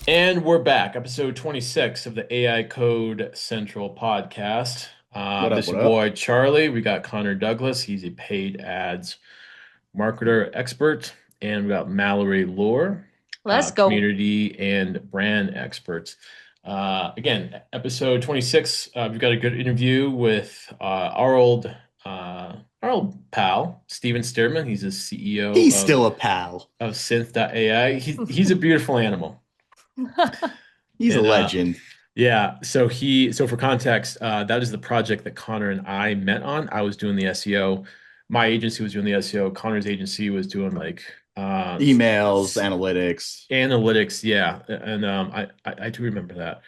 And we're back, episode 26 of the AI Code Central podcast. What up? This is What your up? boy Charlie. We got Connor Douglas. He's a paid ads marketer expert. And we got Mallory Lohr, Let's go. community and brand experts. Again, episode 26, we've got a good interview with our old pal, Steven Steerman. He's the CEO He's still a pal. of Synth.ai. He's a beautiful animal. He's a And legend. yeah, so for context, that is the project that Connor and I met on. I was doing the SEO. My agency was doing the SEO. Connor's agency was doing like Emails, analytics. analytics. Yeah, and I do remember that.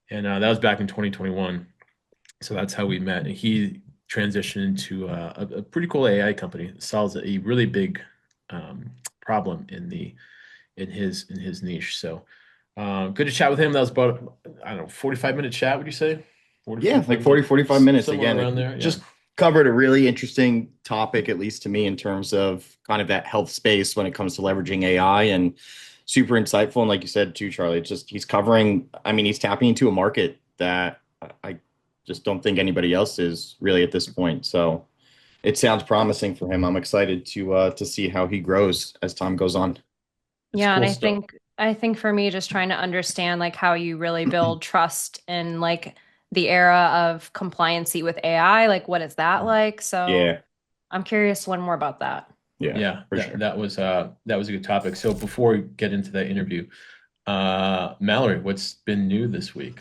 And that was back in 2021. So that's how we met. And he transitioned into a pretty cool AI company that solves a really big problem in his niche. So good to chat with him. That was about, I don't know, 45-minute chat, would you say? 40, Yeah, like 45 40, minutes, 45 minutes. somewhere Again, it around there. Yeah. just covered a really interesting topic, at least to me, in terms of kind of that health space when it comes to leveraging AI, and super insightful. And like you said too, Charlie, it's just he's covering, I mean, he's tapping into a market that I just don't think anybody else is really at this point. So it sounds promising for him. I'm excited to see how he grows as time goes on. It's Yeah, and cool I stuff. think I think for me just trying to understand like how you really build trust in like the era of compliancy with AI, like what is that like? So Yeah, I'm curious to learn more about that. yeah, Yeah, for that sure. that was a good topic. So before we get into that interview, Mallory, what's been new this week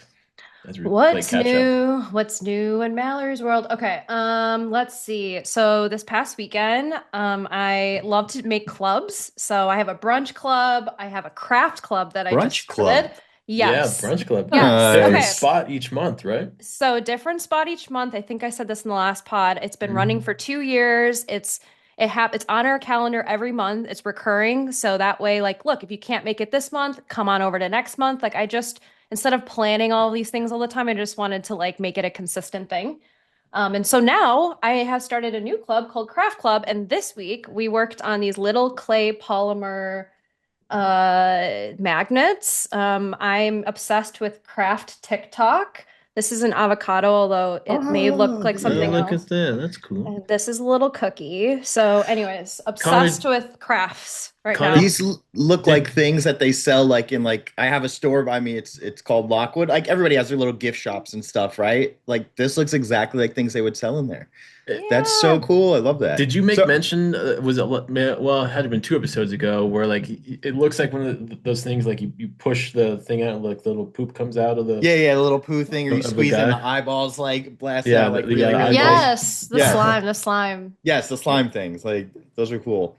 as we play What's catch up? new? What's new in Mallory's world? Okay, let's see. So this past weekend, I love to make clubs. So I have a brunch club, I have a craft club that I Brunch just started. club. Yeah, Yes. brunch club. Yes. Different Okay. Nice. spot each month, right? So different spot each month. I think I said this in the last pod. It's been running for 2 years. It's on our calendar every month. It's recurring. So that way, like, look, if you can't make it this month, come on over to next month. Like I just instead of planning all these things all the time, I just wanted to like make it a consistent thing. And so now I have started a new club called Craft Club. And this week we worked on these little clay polymer magnets. I'm obsessed with craft TikTok. This is an avocado, although it may look Oh, like Oh, something look yeah. else. at that. That's cool. And this is a little cookie. So, anyways, Connor, obsessed with crafts right Connor now. These look like did things that they sell like in like I have a store by me. It's called Lockwood. Like everybody has their little gift shops and stuff, right? Like this looks exactly like things they would sell in there. That's so Yeah. cool. I love that. Did you make So mention, was it, well, it had to have been 2 episodes ago, where like it looks like one of those things, like you push the thing out, like the little poop comes out of yeah, yeah, the little poo thing, or you of a sweeze in the guy. eyeballs, like blast Yeah, out like yeah, really, the really eyeballs. big. Yes, the Yeah. slime, the slime. Yes, the slime things. Like those are cool.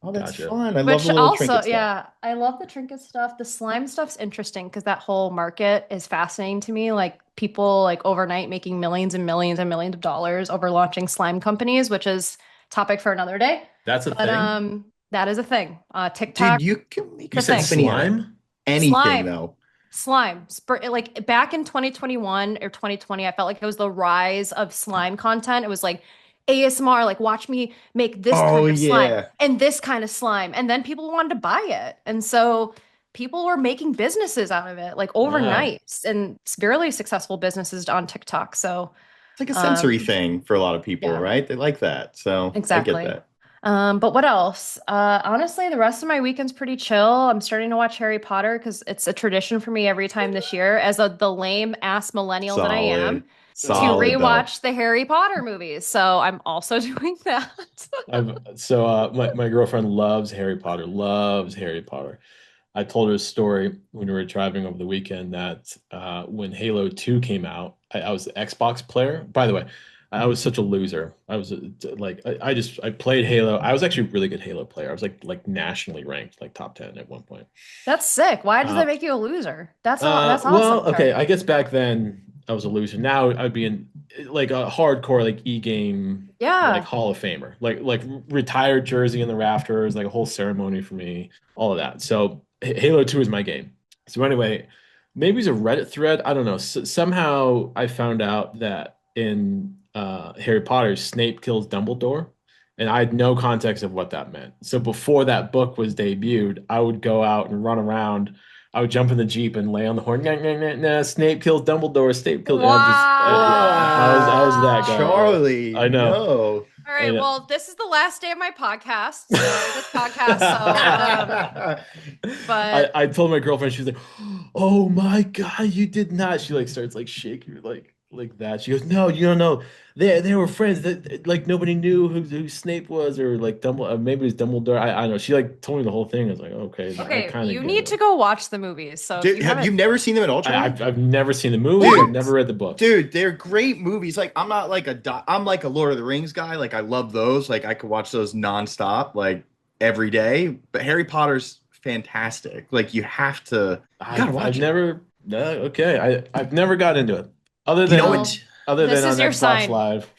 Oh, that's Gotcha. fun. I love Which the little also, trinket stuff. yeah, I love the trinket stuff. The slime stuff's interesting because that whole market is fascinating to me. Like people like overnight making millions and millions and millions of dollars over launching slime companies, which is topic for another day. That's a But thing. that is a thing. Dude, TikTok, you can make You a the said thing. company out of slime? anything Slime. though. Slime. Like back in 2021 or 2020, I felt like it was the rise of slime content. It was like ASMR, like watch me make this Oh kind of slime yeah. and this kind of slime. And then people wanted to buy it. And so people were making businesses out of it, like Wow. overnight, and it's really successful businesses on TikTok. So It's like a sensory um thing for a lot of people, yeah, right? They like that. So I get exactly. that. But what else? Honestly, the rest of my weekend's pretty chill. I'm starting to watch Harry Potter because it's a tradition for me every time this year, as the lame ass millennial that I am, Solid. to Uh, Solid though. rewatch the Harry Potter movies. So I'm also doing that. my girlfriend loves Harry Potter, loves Harry Potter. I told her a story when we were driving over the weekend that when Halo 2 came out, I was the Xbox player. By the way, I was such a loser. I was like I played Halo. I was actually a really good Halo player. I was like nationally ranked, like top 10 at one point. That's sick. Why does that Uh, make you a loser? That's awesome, well, okay, Charlie. I guess back then I was a loser. Now I'd be in like a hardcore like e-game like Yeah. Hall of Famer, like retired jersey in the rafters, like a whole ceremony for me, all of that. So Halo 2 is my game. So anyway, maybe it's a Reddit thread. I don't know. Somehow I found out that in Harry Potter, Snape kills Dumbledore, and I had no context of what that meant. So before that book was debuted, I would go out and run around I would jump in the Jeep and lay on the horn. Nah, nah, nah, nah, Snape kills Dumbledore. Snape kills. I'm just, yeah. I was that Wow. guy. Yeah. Charlie, I know. no. All I right, know. well, this is the last day of my podcast. So this podcast, but I told my girlfriend, she was like, "Oh my God, you did not." She like starts like shaking like that. She goes, "No, you don't know. They were friends. That like nobody knew who Snape was or like Dumbledore. Maybe it was Dumbledore. I don't know." She like told me the whole thing. I was like, "Okay, I okay, kind of you get need it." to go watch the movies. So if Dude, you have haven't, you never seen them at all, Charlie? I've never seen the movies. I've Dude, never read the books. dude, they're great movies. Like I'm not like I'm like a Lord of the Rings guy. Like I love those. Like I could watch those nonstop, like every day. But Harry Potter's fantastic. Like you gotta I've watch it. never. No, okay, I've never got into it. Other You know than well, what? other than this on is your Xbox sign. Live.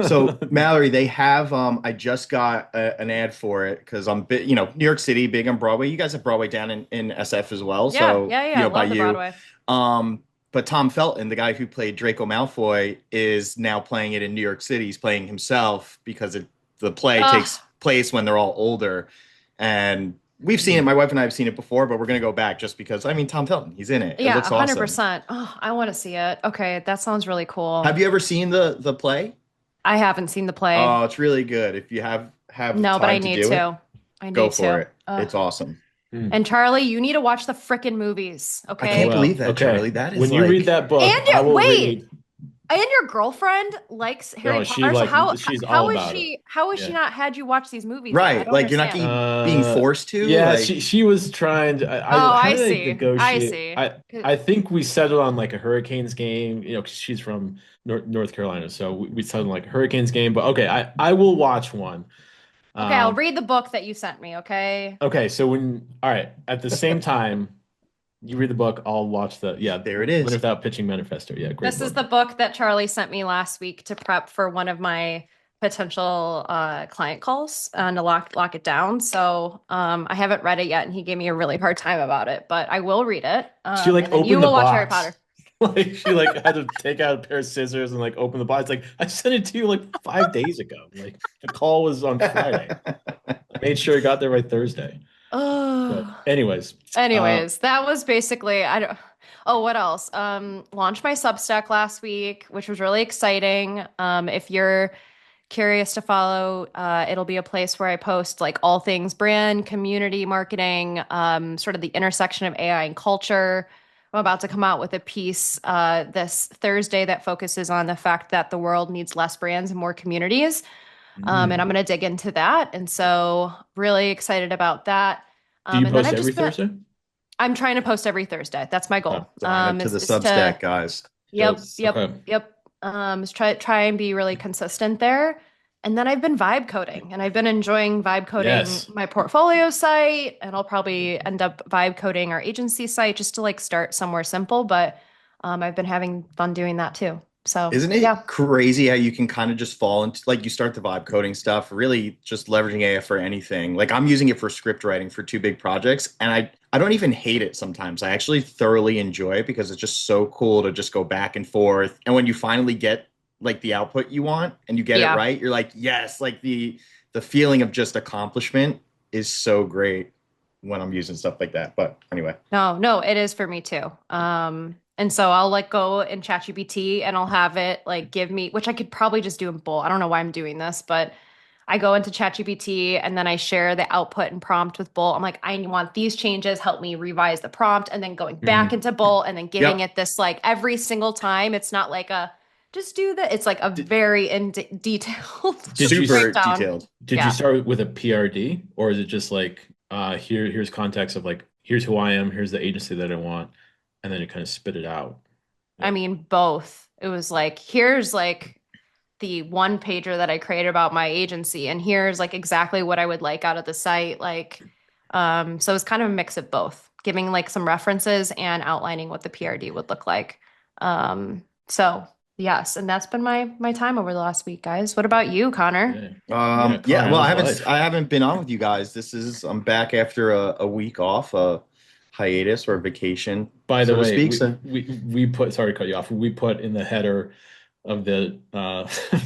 So Mallory, they have I just got an ad for it because I'm bit, New York City, big on Broadway. You guys have Broadway down in SF as well. Yeah, So, yeah, yeah. by Love the you. Broadway. But Tom Felton, the guy who played Draco Malfoy, is now playing it in New York City. He's playing himself because the play Ugh. takes place when they're all older. And we've seen it. My wife and I have seen it before, but we're gonna go back just because I mean Tom Felton, he's in it. It Yeah, looks awesome. 100%. Oh, I want to see it. Okay, that sounds really cool. Have you ever seen the play? I haven't seen the play. Oh, it's really good. If you have No, but I time to need do it, to. I go need for to. it. It's awesome. Hmm. And Charlie, you need to watch the frickin' movies, I I can't okay? will. believe that, Okay. Charlie. That is When you read like that book, And I will wait, read. and your girlfriend likes Harry No, she Potter. So like she's all how is about it. she how is she Yeah. not had you watch these movies yet? I right. don't Like you're not understand. being forced to. Yeah, Like she was trying to. Oh, How I did I see. I negotiate? see. I think we settled on like a Hurricanes game. 'Cause she's from North Carolina, so we settled on like a Hurricanes game. But okay, I will watch one. Okay, I'll Um, read the book that you sent me, okay? okay, so all right, at the same time, you read the book, I'll watch there it Win is. Without Pitching Manifesto. Yeah, great This is book. the book that Charlie sent me last week to prep for one of my potential client calls and to lock it down. So I haven't read it yet, and he gave me a really hard time about it, but I will read it. She like And then you opened the will watch Harry box. Potter. Like she like had to take out a pair of scissors and like open the box. Like I sent it to you like 5 days ago. Like the call was on Friday. I made sure it got there by Thursday. But Oh. anyways, Anyways, that was basically I don't oh, what else? Launched my Substack last week, which was really exciting. If you're curious to follow, it'll be a place where I post like all things brand, community marketing, sort of the intersection of AI and culture. I'm about to come out with a piece this Thursday that focuses on the fact that the world needs less brands and more communities. And I'm going to dig into that. And so, really excited about that. do you And then post I've every just been, Thursday? I'm trying to post every Thursday. That's my Oh, goal. Sign up to the It's to, Substack, guys. yep, dope. yep, Okay. yep. Is try and be really consistent there. And then I've been vibe coding and I've been enjoying vibe coding Yes. my portfolio site. And I'll probably end up vibe coding our agency site just to like start somewhere simple. But I've been having fun doing that too. So Isn't yeah. it crazy how you can kind of just fall into like you start the vibe coding stuff, really just leveraging AI for anything. Like I'm using it for script writing for two big projects, and I don't even hate it sometimes. I actually thoroughly enjoy it because it's just so cool to just go back and forth. And when you finally get like the output you want and you get it Yeah. right, you're like, yes, like the feeling of just accomplishment is so great when I'm using stuff like that. But anyway. No, it is for me too. And so I'll like go in ChatGPT and I'll have it like give me, which I could probably just do in Bolt. I don't know why I'm doing this, but I go into ChatGPT and then I share the output and prompt with Bolt. I'm like, I want these changes, help me revise the prompt, and then going back Mhm. into Bolt and then giving Yep. it this like every single time. It's not like a just do that. It's like a very detailed Did you Super breakdown. detailed. Did you Yeah. start with a PRD or is it just like here's context of like here's who I am, here's the agency that I want, and then you kind of spit it out? I mean, both. It was like, here's like the one pager that I created about my agency, and here's like exactly what I would like out of the site. Like, so it's kind of a mix of both, giving like some references and outlining what the PRD would look like. So yes, and that's been my time over the last week, guys. What about you, Connor? Yeah, Yeah, Connor, well, how's life? I haven't been on with you guys. I'm back after a week off, a hiatus or vacation, By the so to way, speak. So we put sorry to cut you off. We put in the header of the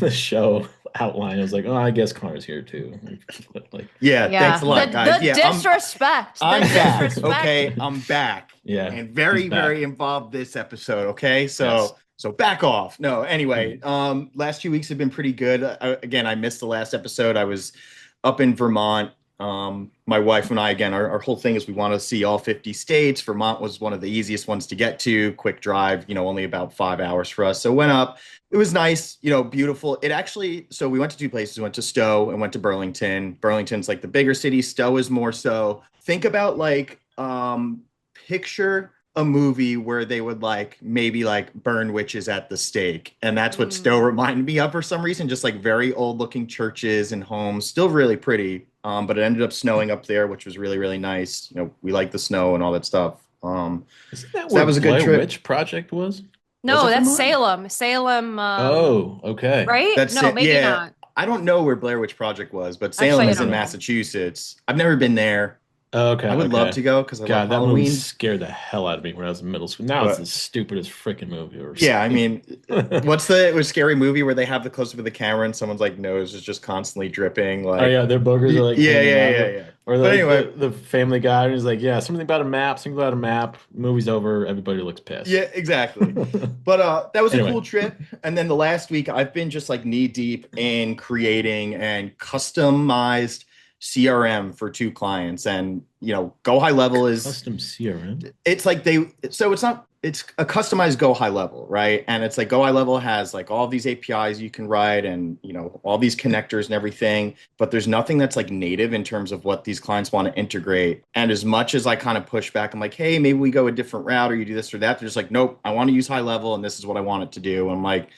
the show outline. I was like, oh, I guess Connor's here too. Like, Yeah, Yeah. thanks a lot, guys. The Yeah, disrespect. I'm the back. disrespect. Okay, I'm back. yeah, And he's very, back. very involved this episode. Okay, Yes. so back off. No, anyway, last 2 weeks have been pretty good. Again, I missed the last episode. I was up in Vermont. My wife and I, again, our whole thing is we want to see all 50 states. Vermont was one of the easiest ones to get to. Quick drive, only about 5 hours for us. So went up. It was nice, beautiful. It actually, so we went to two places. We went to Stowe and went to Burlington. Burlington's like the bigger city. Stowe is more so. Think about like, picture a movie where they would like maybe like burn witches at the stake. And that's what Stowe reminded me of for some reason, just like very old looking churches and homes, still really pretty. But it ended up snowing up there, which was really, really nice. We like the snow and all that stuff. Isn't that So where that was a good Blair trip. Witch Project was? No, Was it that's Vermont? Salem. Salem. Oh, okay. Right? That's No, it. maybe Yeah. not. I don't know where Blair Witch Project was, but Actually, Salem I is don't in know. Massachusetts. I've never been there. Okay. I would okay. love to go because I love God, that movie Halloween. scared the hell out of me when I was in middle school. Now it's But the stupidest freaking movie I've ever yeah, I seen. mean, what's the scary movie where they have the close up of the camera and someone's like nose is just constantly dripping? Oh Like, yeah, their boogers are like yeah, hanging yeah, out. yeah, yeah. Or But like anyway, the Family Guy who's like, yeah, something about a map, something about a map. Movie's over, everybody looks pissed. yeah, exactly. But that was a Anyway. cool trip. And then the last week, I've been just like knee deep in creating and customized CRM for two clients. And Go High Level is Custom CRM. it's like it's a customized Go High Level, right? And it's like Go High Level has like all these APIs you can write and all these connectors and everything, but there's nothing that's like native in terms of what these clients want to integrate. And as much as I kind of push back, I'm like, hey, maybe we go a different route or you do this or that. They're just like, nope, I want to use High Level and this is what I want it to do. And I'm like,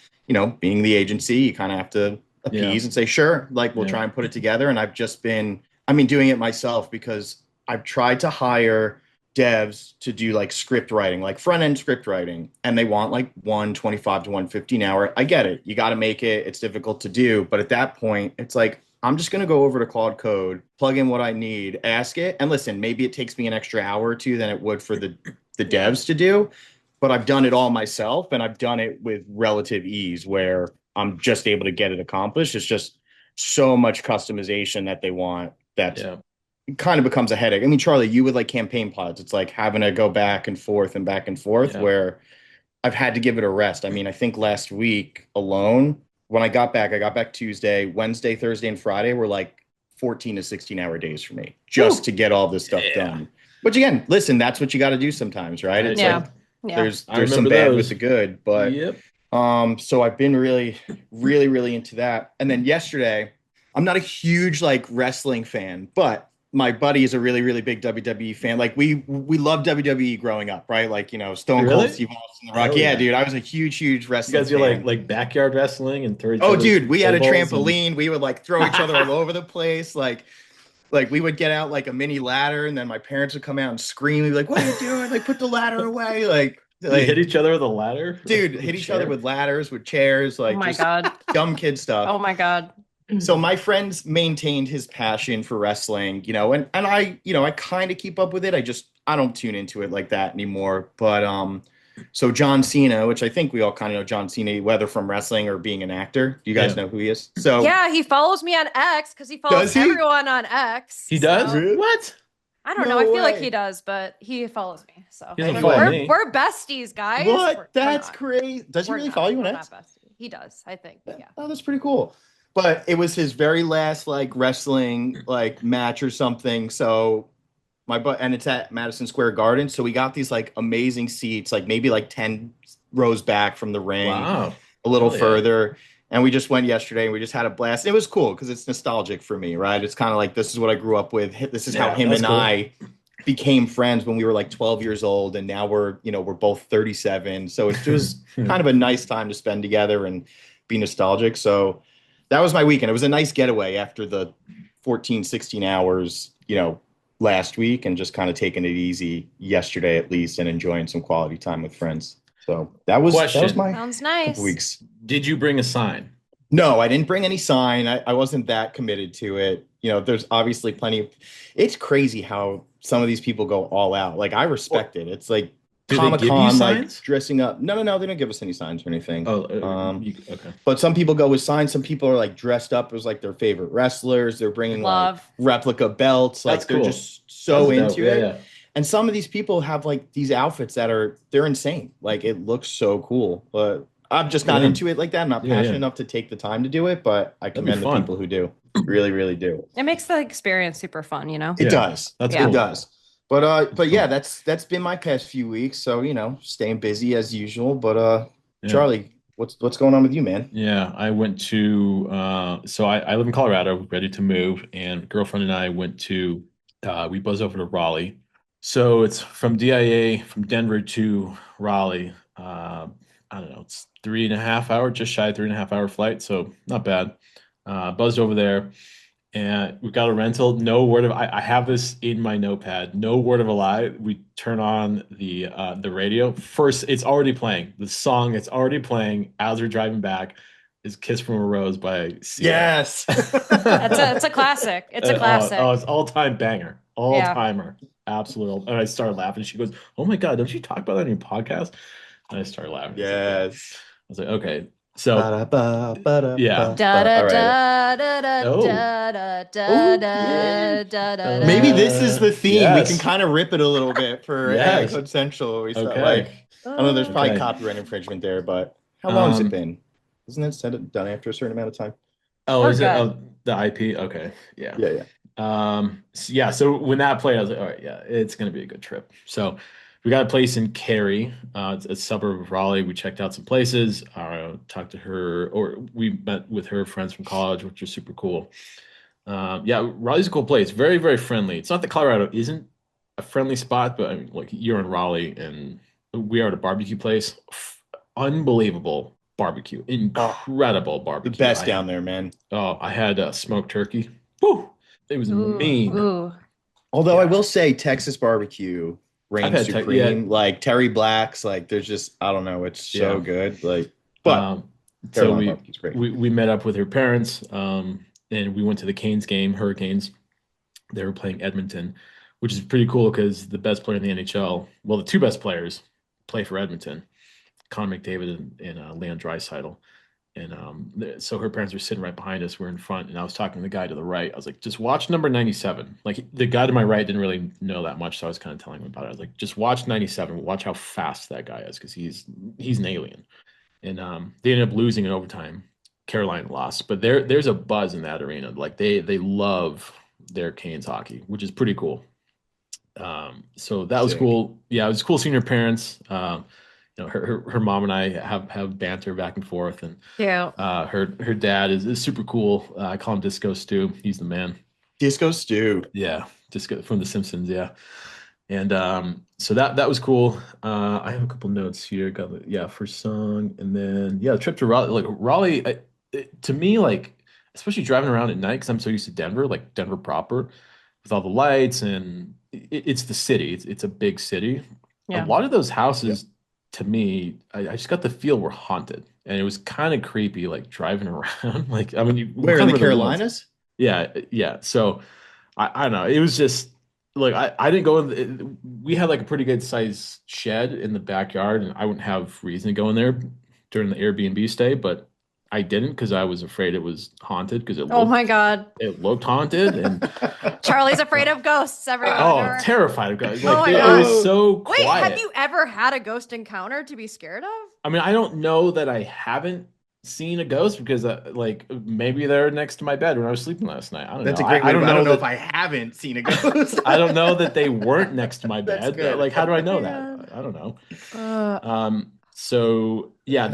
being the agency, you kind of have to appease and say, sure, like we'll try and put it together. And I've just been, doing it myself because I've tried to hire devs to do like script writing, like front end script writing, and they want like 125 to 150 an hour. I get it. You got to make it. It's difficult to do. But at that point, it's like, I'm just going to go over to Claude Code, plug in what I need, ask it. And listen, maybe it takes me an extra hour or two than it would for the devs to do. But I've done it all myself and I've done it with relative ease where I'm just able to get it accomplished. It's just so much customization that they want that it kind of becomes a headache. I mean, Charlie, you with like campaign pods, it's like having to go back and forth where I've had to give it a rest. I mean, I think last week alone, when I got back Tuesday, Wednesday, Thursday, and Friday were like 14 to 16-hour days for me just to get all this stuff done. Which again, listen, that's what you got to do sometimes, right? It's like there's some bad with the good, but so I've been really, really, really into that. And then yesterday, I'm not a huge like wrestling fan, but my buddy is a really, really big WWE fan. Like we love WWE growing up, right? Like, Stone Cold Steve Austin, The Rock. Yeah, dude, I was a huge, huge wrestling You guys do fan. like backyard wrestling and throw each Oh, other's dude, we had a elbows trampoline. We would like throw each other all over the place. Like we would get out like a mini ladder and then my parents would come out and scream. We'd be like, what are you doing? Like, put the ladder away. Like You hit each other with a ladder? dude, hit each other with ladders, with chairs, like Oh my just God. dumb kid stuff. Oh my God. So my friends maintained his passion for wrestling, and I, I kind of keep up with it. I don't tune into it like that anymore. But so John Cena, which I think we all kind of know John Cena, whether from wrestling or being an actor. Do you guys know who he is? So Yeah, he follows me on X because he follows Does he? everyone on X. He does? So- Really? What? I don't No know. I feel like way. he does, but he follows me. So He doesn't we're, follow me. we're besties, guys. What? We're That's not. crazy. Does he We're really not. follow you on We're X? not besties. He does, I think. Yeah. Oh, that's pretty cool. But it was his very last like wrestling like match or something. So and it's at Madison Square Garden. So we got these like amazing seats, like maybe like 10 rows back from the ring, Wow. a little Hell yeah. further. And we just went yesterday and we just had a blast. It was cool because it's nostalgic for me, right? It's kind of like this is what I grew up with. This is how Yeah, him that's and cool. I became friends when we were like 12 years old. And now we're both 37. So it's just kind of a nice time to spend together and be nostalgic. So that was my weekend. It was a nice getaway after the 14, 16 hours, last week and just kind of taking it easy yesterday at least and enjoying some quality time with friends. So that was my Sounds nice. couple weeks. Did you bring a sign? No, I didn't bring any sign. I wasn't that committed to it. There's obviously plenty of, it's crazy how some of these people go all out. Like I respect it. It's like, Do they give you Comic-Con, like signs? dressing up. No, they don't give us any signs or anything. Oh, okay. But some people go with signs. Some people are like dressed up as like their favorite wrestlers. They're bringing like Love. replica belts. That's Like they're cool. just That's so dope. into Yeah, it. yeah. And some of these people have like these outfits that they're insane. Like it looks so cool. But I'm just Good for not them. into it like that. I'm not Yeah, passionate yeah. enough to take the time to do it, but I That'd be commend the fun. people who do. Really, really do. It makes the experience super fun, you know? It Yeah, does. that's Yeah. It cool. does. That's But yeah, cool. that's been my past few weeks. So, staying busy as usual. But Yeah. Charlie, what's going on with you, man? Yeah, I went to so I live in Colorado, ready to move, and girlfriend and I went to we buzzed over to Raleigh. So it's from DIA from Denver to Raleigh. I don't know, it's 3.5 hour, just shy of 3.5 hour flight, so not bad. Buzzed over there and we got a rental. No word of I have this in my notepad. No word of a lie. We turn on the radio. First, it's already playing. The song it's already playing as we're driving back is "Kiss from a Rose" by Sia. Yes. It's a classic. It's a classic. It's all-time banger. Yeah. All-timer. Absolute. And I started laughing. She goes, "Oh my God, don't you talk about that in your podcast?" And I started laughing. I was like, yeah. I Yes. was like, okay. So Ba-da-ba, ba-da-ba, yeah. Da ba. da All right. da da da Oh. da da da Oh, yeah. da da da Maybe da. this is the theme. We can Yes. kind of rip it a little bit for AI Yes. Code Central. We start Okay. like, I know there's probably Okay. copyright infringement there, but how long has it Um, been? Isn't it done after a certain amount of time? oh, We're is it good. the IP? Okay. Yeah. Yeah, yeah. Yeah, so when that played, I was like, all right, yeah, it's gonna be a good trip. So we got a place in Cary, it's a suburb of Raleigh. We checked out some places, talked to her, or we met with her friends from college, which was super cool. Yeah, Raleigh's a cool place, very, very friendly. It's not that Colorado isn't a friendly spot, but I mean, like you're in Raleigh and we are at a barbecue place. Unbelievable barbecue, Oh, incredible the barbecue. best down there, man. I had smoked turkey. Woo! It was Ooh, mean. ooh. Although I Yeah. will say Texas barbecue I've reigns had yeah. supreme. Like Terry Black's, like there's just I don't know, it's so Yeah. good. Like, but Um, so Carolina we barbecue's great. we met up with her parents, and we went to the Canes game, Hurricanes. They were playing Edmonton, which is pretty cool because the best player in the NHL, well, the two best players play for Edmonton, Connor McDavid and Leon Draisaitl. And so her parents were sitting right behind us. We're in front, and I was talking to the guy to the right. I was like, "Just watch number 97." Like the guy to my right didn't really know that much, so I was kind of telling him about it. I was like, "Just watch 97. Watch how fast that guy is, because he's an alien." And they ended up losing in overtime. Carolina lost, but there's a buzz in that arena. Like they love their Canes hockey, which is pretty cool. So that was Sick. cool. Yeah, it was cool seeing her parents. Her mom and I have banter back and forth, and Yeah. her dad is super cool. I call him Disco Stu. He's the man. Disco Stew. Yeah, Disco from The Simpsons. Yeah, and so that was cool. I have a couple notes here. Got first song, and then the trip to Raleigh. Like Raleigh, to me, like especially driving around at night because I'm so used to Denver, like Denver proper, with all the lights and it's the city. It's a big city. A Yeah. lot of those Yep. houses, to me, I just got the feel were haunted, and it was kind of creepy, like driving around. Like I mean, we're Where in kind the of in the woods. Carolinas? Yeah, yeah. So I don't know. It was just like I didn't go in. We had like a pretty good size shed in the backyard, and I wouldn't have reason to go in there during the Airbnb stay, but I didn't because I was afraid it was haunted because Oh my God. it looked haunted and Charlie's afraid of ghosts, everyone. oh, terrified of guys. Oh Like my it God. was so Wait, have quiet. you ever had a ghost encounter to be scared of? I mean, I don't know that I haven't seen a ghost because like maybe they're next to my bed when I was sleeping last night. I don't That's know. a great way I to. don't I don't know know if that I haven't seen a ghost. I don't know that they weren't next to my That's bed. good. Like, how do I know Yeah. that? I don't know. Uh, So yeah,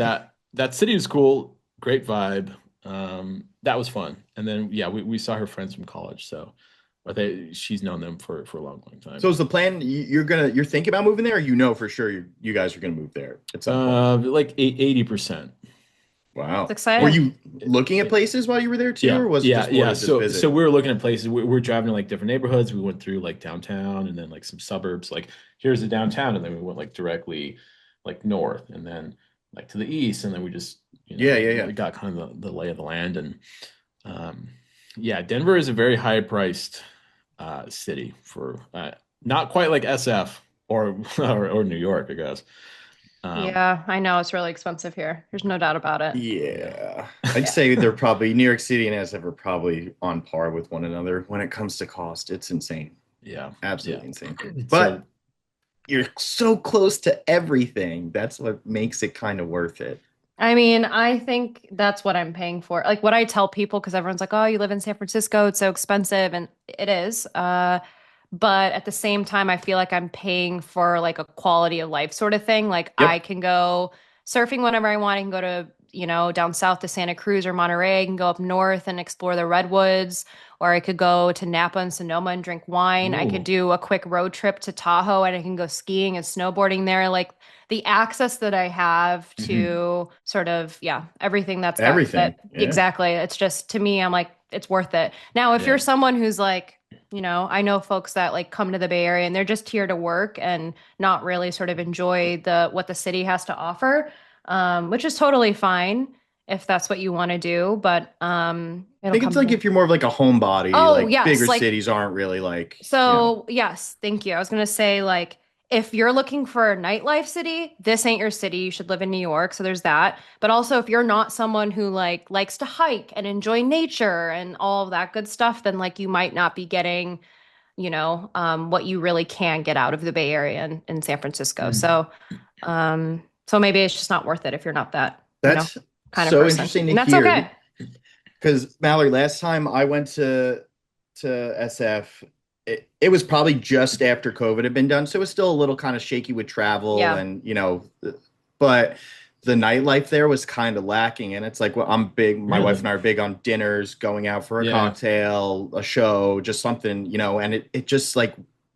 that city was cool, great vibe. That was fun. And then we saw her friends from college. So she's known them for a long, long time. So is the plan you're thinking about moving there, or for sure you guys are gonna move there at some point? Like 80%. Wow. it's exciting. Were you looking at places while you were there too, Yeah, or was it just more to just So visit? we were looking at places. We're driving to like different neighborhoods. We went through like downtown and then like some suburbs. Like here's the downtown, and then we went like directly like north, and then like to the east, and then we just Yeah. we got kind of the lay of the land. And Denver is a very high priced city for not quite like SF. or New York, I guess. Yeah, I know it's really expensive here. There's no doubt about it. Yeah. Yeah. I'd say they're probably New York City and SF are probably on par with one another when it comes to cost. It's insane. Yeah. Yeah. Absolutely insane. So But you're so close to everything. That's what makes it kind of worth it. I mean, I think that's what I'm paying for. Like what I tell people, because everyone's like, oh, you live in San Francisco, it's so expensive. And it is. But at the same time, I feel like I'm paying for like a quality of life sort of thing. Like I Yep. can go surfing whenever I want. I can go to, down south to Santa Cruz or Monterey. I can go up north and explore the redwoods, or I could go to Napa and Sonoma and drink wine. I could ooh. do a quick road trip to Tahoe and I can go skiing and snowboarding there. Like the access that I have Mhm. to sort of, yeah, everything that's got Everything. that Yeah. exactly. It's just to me, I'm like, it's worth it. Now, if you're Yeah. someone who's like, I know folks that like come to the Bay Area and they're just here to work and not really sort of enjoy the what the city has to offer, which is totally fine if that's what you want to do. But I it'll think it's come like to. if you're more of like a homebody, Oh like yes, bigger like cities aren't really like, so, yes, thank you. I was gonna say, like, if you're looking for a nightlife city, this ain't your city. You should live in New York. So there's that. But also, if you're not someone who like likes to hike and enjoy nature and all of that good stuff, then like you might not be getting, what you really can get out of the Bay Area and San Francisco. Mm. So maybe it's just not worth it if you're not that, that's kind of so person. interesting to And that's hear. okay. Because Mallory, last time I went to SF, it was probably just after COVID had been done, so it was still a little kind of shaky with travel, Yeah. and but the nightlife there was kind of lacking. And it's like, well, I'm big. My wife and Really? I are big on dinners, going out for a Yeah. cocktail, a show, just something, and it just like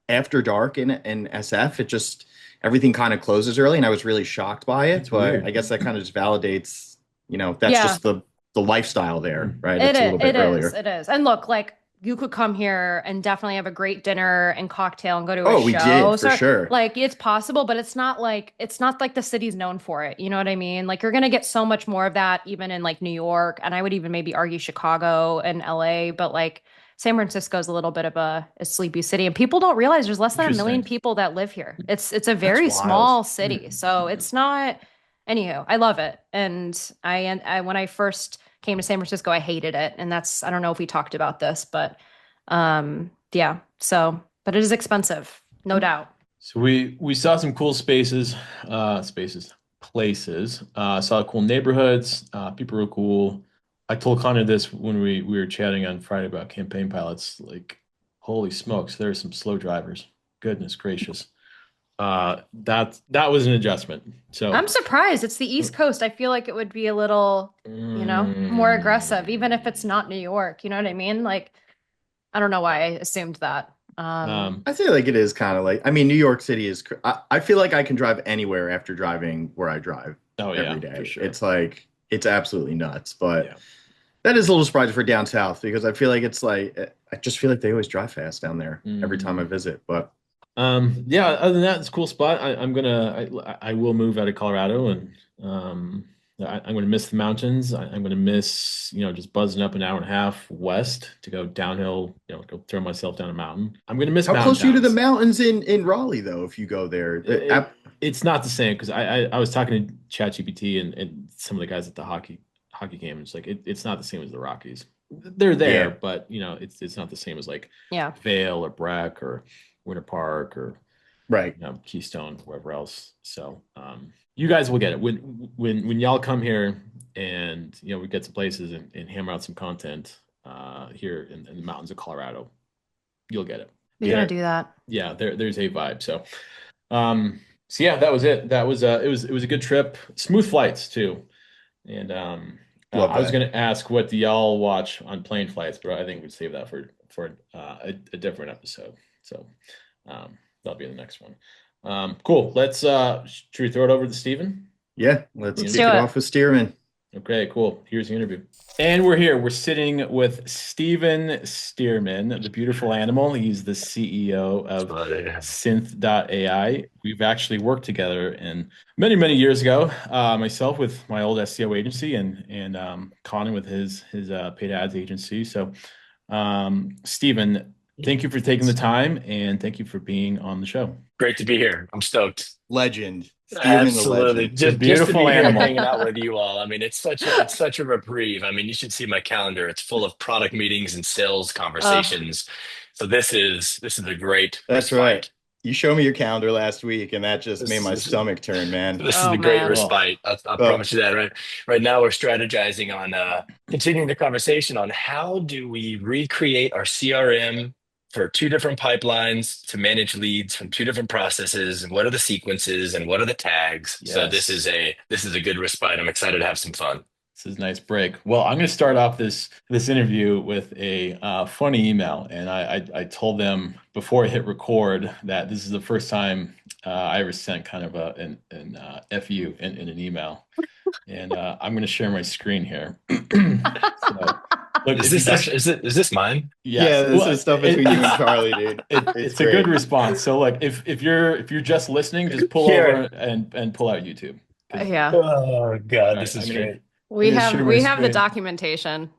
after dark in SF, it just everything kind of closes early, and I was really shocked by it. That's But I weird. guess that kind of just validates, that's Yeah. just the lifestyle there, Mm. right? It It's a is, little bit it is, earlier. it is. And look, like you could come here and definitely have a great dinner and cocktail and go to a Oh, we did show. for So sure. like it's possible, but it's not like the city's known for it. You know what I mean? Like you're gonna get so much more of that even in like New York, and I would even maybe argue Chicago and LA, but like San Francisco is a little bit of a sleepy city, and people don't realize there's less than 1 million Interesting. people that live here. It's a That's very wild. small city, so it's not. Anywho, I love it, and I when I first came to San Francisco, I hated it. And I don't know if we talked about this, but yeah. So, but it is expensive, no doubt. So we saw some cool places. Saw cool neighborhoods. People were cool. I told Connor this when we were chatting on Friday about campaign pilots. Like, holy smokes, there are some slow drivers. Goodness gracious. That was an adjustment. So, I'm surprised. It's the East Coast. I feel like it would be a little, more aggressive, even if it's mm, not New York. You know what I mean? Like, I don't know why I assumed that. um, I feel like it is kind of like, I mean, New York City is, I feel like I can drive anywhere after driving where I drive oh every yeah, for day. sure. It's like, it's absolutely nuts. But Yeah. that is a little surprising for down south because I feel like it's like, I just feel like they always drive fast down there every time I Mm. visit. But Yeah, other than that, it's a cool spot. I will move out of Colorado and I'm gonna miss the mountains. I'm gonna miss, just buzzing up an hour and a half west to go downhill, go throw myself down a mountain. I'm gonna miss how mountain close are you to the towns. mountains in Raleigh, though, if you go there? It's not the same because I was talking to ChatGPT and some of the guys at the hockey game. It's like it's not the same as the Rockies. They're there, Yeah, but it's not the same as like Yeah. Vail or Breck or Winter Park or right. Keystone, wherever else. So you guys will get it when y'all come here and we get some places and hammer out some content here in the mountains of Colorado. You'll get it. We gotta Yeah. do that. Yeah, there's a vibe. So yeah, that was it. That was it was a good trip. Smooth flights too. And Love I was that. gonna ask what do y'all watch on plane flights, but I think we'd save that for a different episode. So that'll be the next one. Cool. Should we throw it over to Steven? Yeah, let's The Let's kick do it interview. it. off with Stearman. Okay, cool. Here's the interview. And we're here. We're sitting with Steven Steerman, the beautiful animal. He's the CEO of Synth.ai. We've actually worked together and many, many years ago, myself with my old SEO agency and Colin with his paid ads agency. So, Steven, thank you for taking the time and thank you for being on the show. Great to be here. I'm stoked. Legend. Stearman the Absolutely. legend. It's a Just to be beautiful here and animal. hanging out with you all. I mean, it's such a reprieve. I mean, you should see my calendar. It's full of product meetings and sales Uh, conversations. So this is a great That's right. respite. You showed me your calendar last week, and that just made This my is stomach turn, man. this is oh a great man. Well, respite. I Oh, promise you that. Right now, we're strategizing on continuing the conversation on how do we recreate our CRM for two different pipelines to manage leads from two different processes, and what are the sequences and what are the tags. So yes. this is a good respite. I'm excited to have some fun. This is a nice break. Well, I'm going to start off this interview with a funny email, and I told them before I hit record that this is the first time I ever sent kind of an FU in an email, and I'm going to share my screen here. So, look, Is if you this just actually is this mine? yeah, yes, this well, is stuff between you and Charlie, dude. It's it's a good great. response. So, like, if you're just listening, just pull over Here. and pull out YouTube because Yeah. Oh God, all right, this is great. I'm We going to share have my we have the screen. documentation.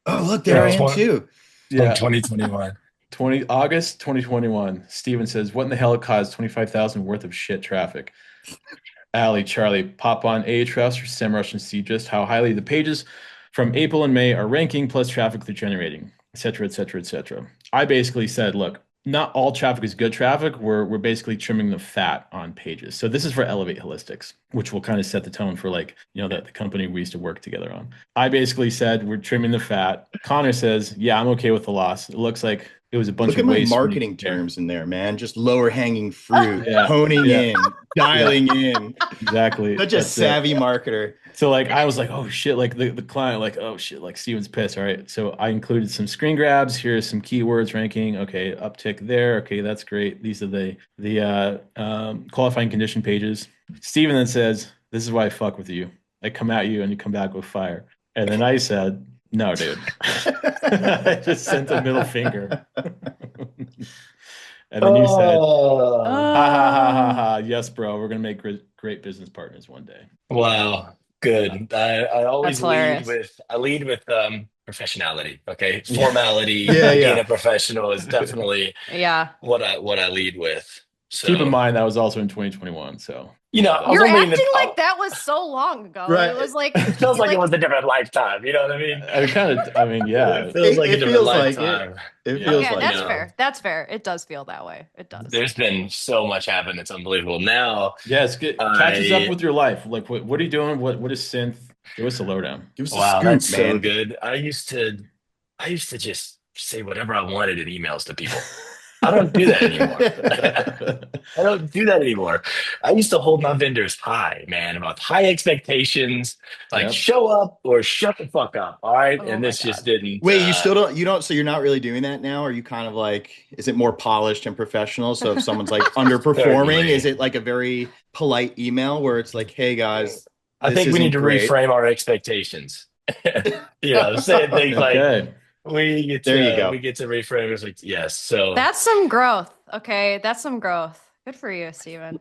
Oh, look, there From I So. am too. Yeah, 2021. 20 August 2021. Steven says, "What in the hell caused 25,000 worth of shit traffic?" Allie, Charlie, pop on Ahrefs or SEMrush and see just how highly the pages from April and May are ranking, plus traffic they're generating, et cetera, et cetera, et cetera. I basically said, look, not all traffic is good traffic. We're basically trimming the fat on pages. So this is for Elevate Holistics, which will kind of set the tone for like, the company we used to work together on. I basically said we're trimming the fat. Connor says, yeah, I'm okay with the loss. It looks like it was a bunch Look of at my waste for me marketing today. terms in there, man. Just lower hanging fruit, Yeah, honing yeah, in, yeah, dialing in. exactly. Such a That's it. savvy marketer. So like I was like, oh shit, like the client, like, oh shit, like Steven's pissed. All right. So I included some screen grabs. Here's some keywords ranking. Okay, uptick there. Okay, that's great. These are the qualifying condition pages. Steven then says, this is why I fuck with you. I come at you and you come back with fire. And then I said, no, dude. I just sent a middle finger. And then you said, Oh, ha ha ha ha Oh, ha. Yes, bro. We're gonna make great business partners one day. wow. Yeah. Good. I that's always hilarious. lead with professionality. Okay. Formality, Yeah, being yeah. a professional is definitely Yeah. what I lead with. Keep in So, mind that was also in 2021. So, I was You're only in the acting like that was so long ago. Right. It was like it feels like it like was a different lifetime. You know what I mean? I mean, It yeah, feels like a It different feels like it. lifetime. It feels Yeah, okay, like that's it. fair. That's fair. It does feel that way. It does. there's been so much happen. It's unbelievable. Now, yes. Catch us up I with your life. Like, what are you doing? What is synth? Give us a lowdown. Give us a wow, scoop, that's so man. good. I used to just say whatever I wanted in emails to people. I don't do that anymore. I don't do that anymore. I used to hold my vendors high, man, about high expectations, like Yep. show up or shut the fuck up. All right. Oh And my this just God. didn't Wait, so you're not really doing that now? Are you kind of like, is it more polished and professional? So if someone's like underperforming, is certainly. it like a very polite email where it's like, hey guys, I this think we need isn't to great? reframe our expectations. Saying things like Okay. There you we go. get to reframe. It's like, yes. So That's some growth. Okay, that's some growth. Good for you, Steven.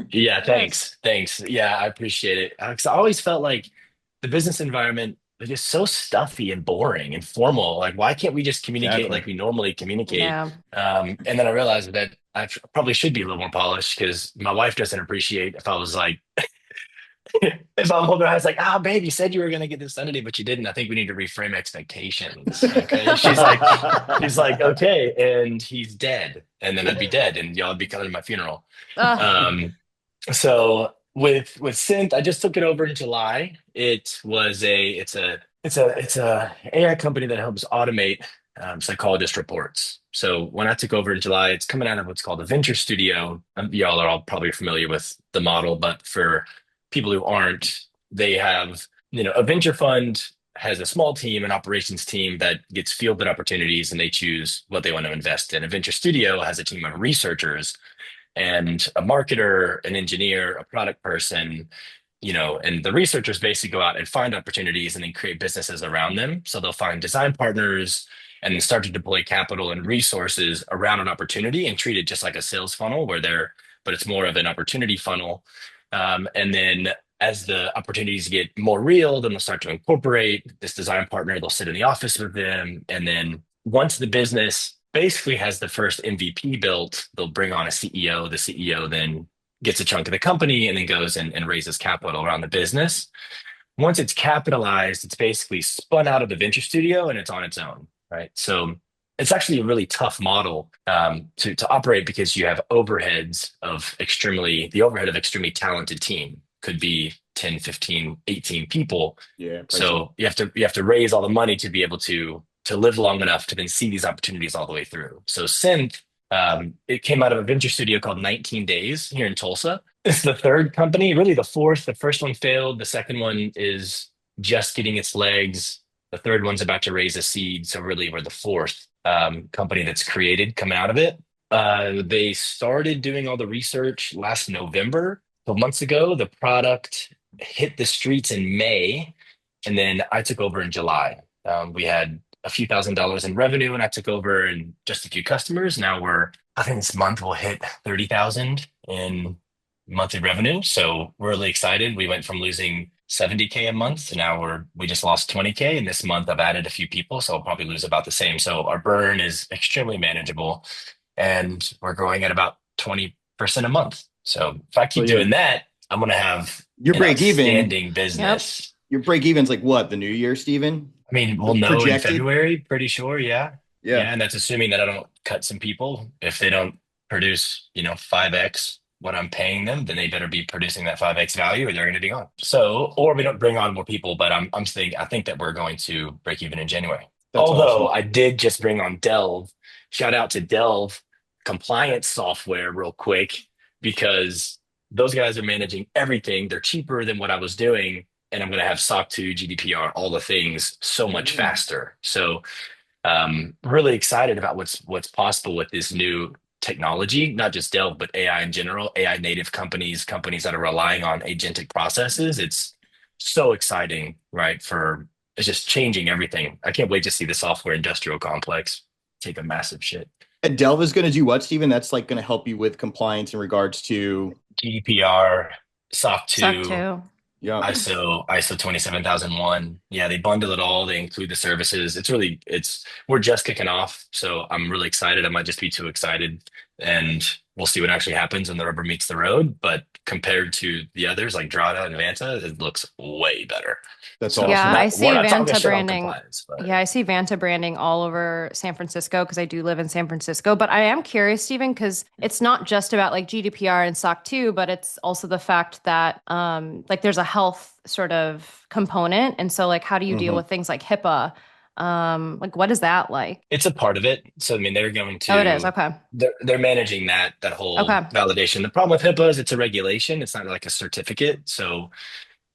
yeah, Nice. thanks. Yeah, I appreciate it. 'Cause I always felt like the business environment was just so stuffy and boring and formal. Like, why can't we just communicate Exactly. like we normally communicate? Yeah. And then I realized that probably should be a little more polished because my wife doesn't appreciate if I was like, if I'm holding her hands like, ah, babe, you said you were gonna get this done today, but you didn't. I think we need to reframe expectations. Okay. She's like, okay, and he's dead. And then I'd be dead and y'all would be coming to my funeral. Uh, Um, so with Synth, I just took it over in July. It was it's a AI company that helps automate psychologist reports. So when I took over in July, it's coming out of what's called a venture studio. Y'all are all probably familiar with the model, but for people who aren't, they have, a venture fund has a small team, an operations team that gets fielded opportunities and they choose what they want to invest in. A venture studio has a team of researchers and a marketer, an engineer, a product person, and the researchers basically go out and find opportunities and then create businesses around them. So they'll find design partners and then start to deploy capital and resources around an opportunity and treat it just like a sales funnel but it's more of an opportunity funnel. And then as the opportunities get more real, then they'll start to incorporate this design partner. They'll sit in the office with them. And then once the business basically has the first MVP built. They'll bring on a CEO. The CEO then gets a chunk of the company and then goes and raises capital around the business. Once it's capitalized, it's basically spun out of the venture studio and it's on its own, right? So it's actually a really tough model to operate because you have the overhead of extremely talented team could be 10, 15, 18 people. Yeah, pricey. So you have to raise all the money to be able to live long enough to then see these opportunities all the way through. So Synth, it came out of a venture studio called 19 Days here in Tulsa. It's the third company, really the fourth. The first one failed. The second one is just getting its legs. The third one's about to raise a seed. So really, we're the fourth company that's created coming out of it. They started doing all the research last November. So months ago, the product hit the streets in May, and then I took over in July. We had a few $1,000s in revenue, and I took over and just a few customers. Now I think this month we'll hit 30,000 in monthly revenue. So we're really excited. We went from losing 70K a month to now we just lost 20K. And this month I've added a few people, so I'll probably lose about the same. So our burn is extremely manageable, and we're growing at about 20% a month. So if I So keep yeah, doing that, I'm going to have your an break even, outstanding Yep. business. your break even's like what, the new year, Steven? I mean, we'll know in Projected? February, pretty sure. Yeah. Yeah, Yeah. And that's assuming that I don't cut some people. If they don't produce, 5x what I'm paying them, then they better be producing that 5x value or they're going to be gone. So, or we don't bring on more people, but I think that we're going to break even in January. that's Although awesome. I did just bring on Delve, shout out to Delve compliance software real quick, because those guys are managing everything. They're cheaper than what I was doing, and I'm going to have SOC 2, GDPR, all the things so much Yeah. faster. So really excited about what's possible with this new technology, not just Delve, but AI in general, AI native companies that are relying on agentic processes. It's so exciting, right? It's just changing everything. I can't wait to see the software industrial complex take a massive shit. And Delve is going to do what, Steven? That's like going to help you with compliance in regards to, GDPR, SOC Suck 2, too. yeah, ISO 27001. Yeah, they bundle it all. They include the services. We're just kicking off. So I'm really excited. I might just be too excited, and we'll see what actually happens when the rubber meets the road. But compared to the others like Drata and Vanta, it looks way better. that's So Yeah, awesome. I we're see not talking Vanta shit on branding. compliance, but Yeah, I see Vanta branding all over San Francisco because I do live in San Francisco. But I am curious, Stephen, because it's not just about like GDPR and SOC 2, but it's also the fact that like there's a health sort of component. And so like how do you deal Hmm. with things like HIPAA? Like what is that like? it's a part of it. So I mean, Oh, it is. Okay. they're managing that whole Okay. validation. The problem with HIPAA is it's a regulation. It's not like a certificate. So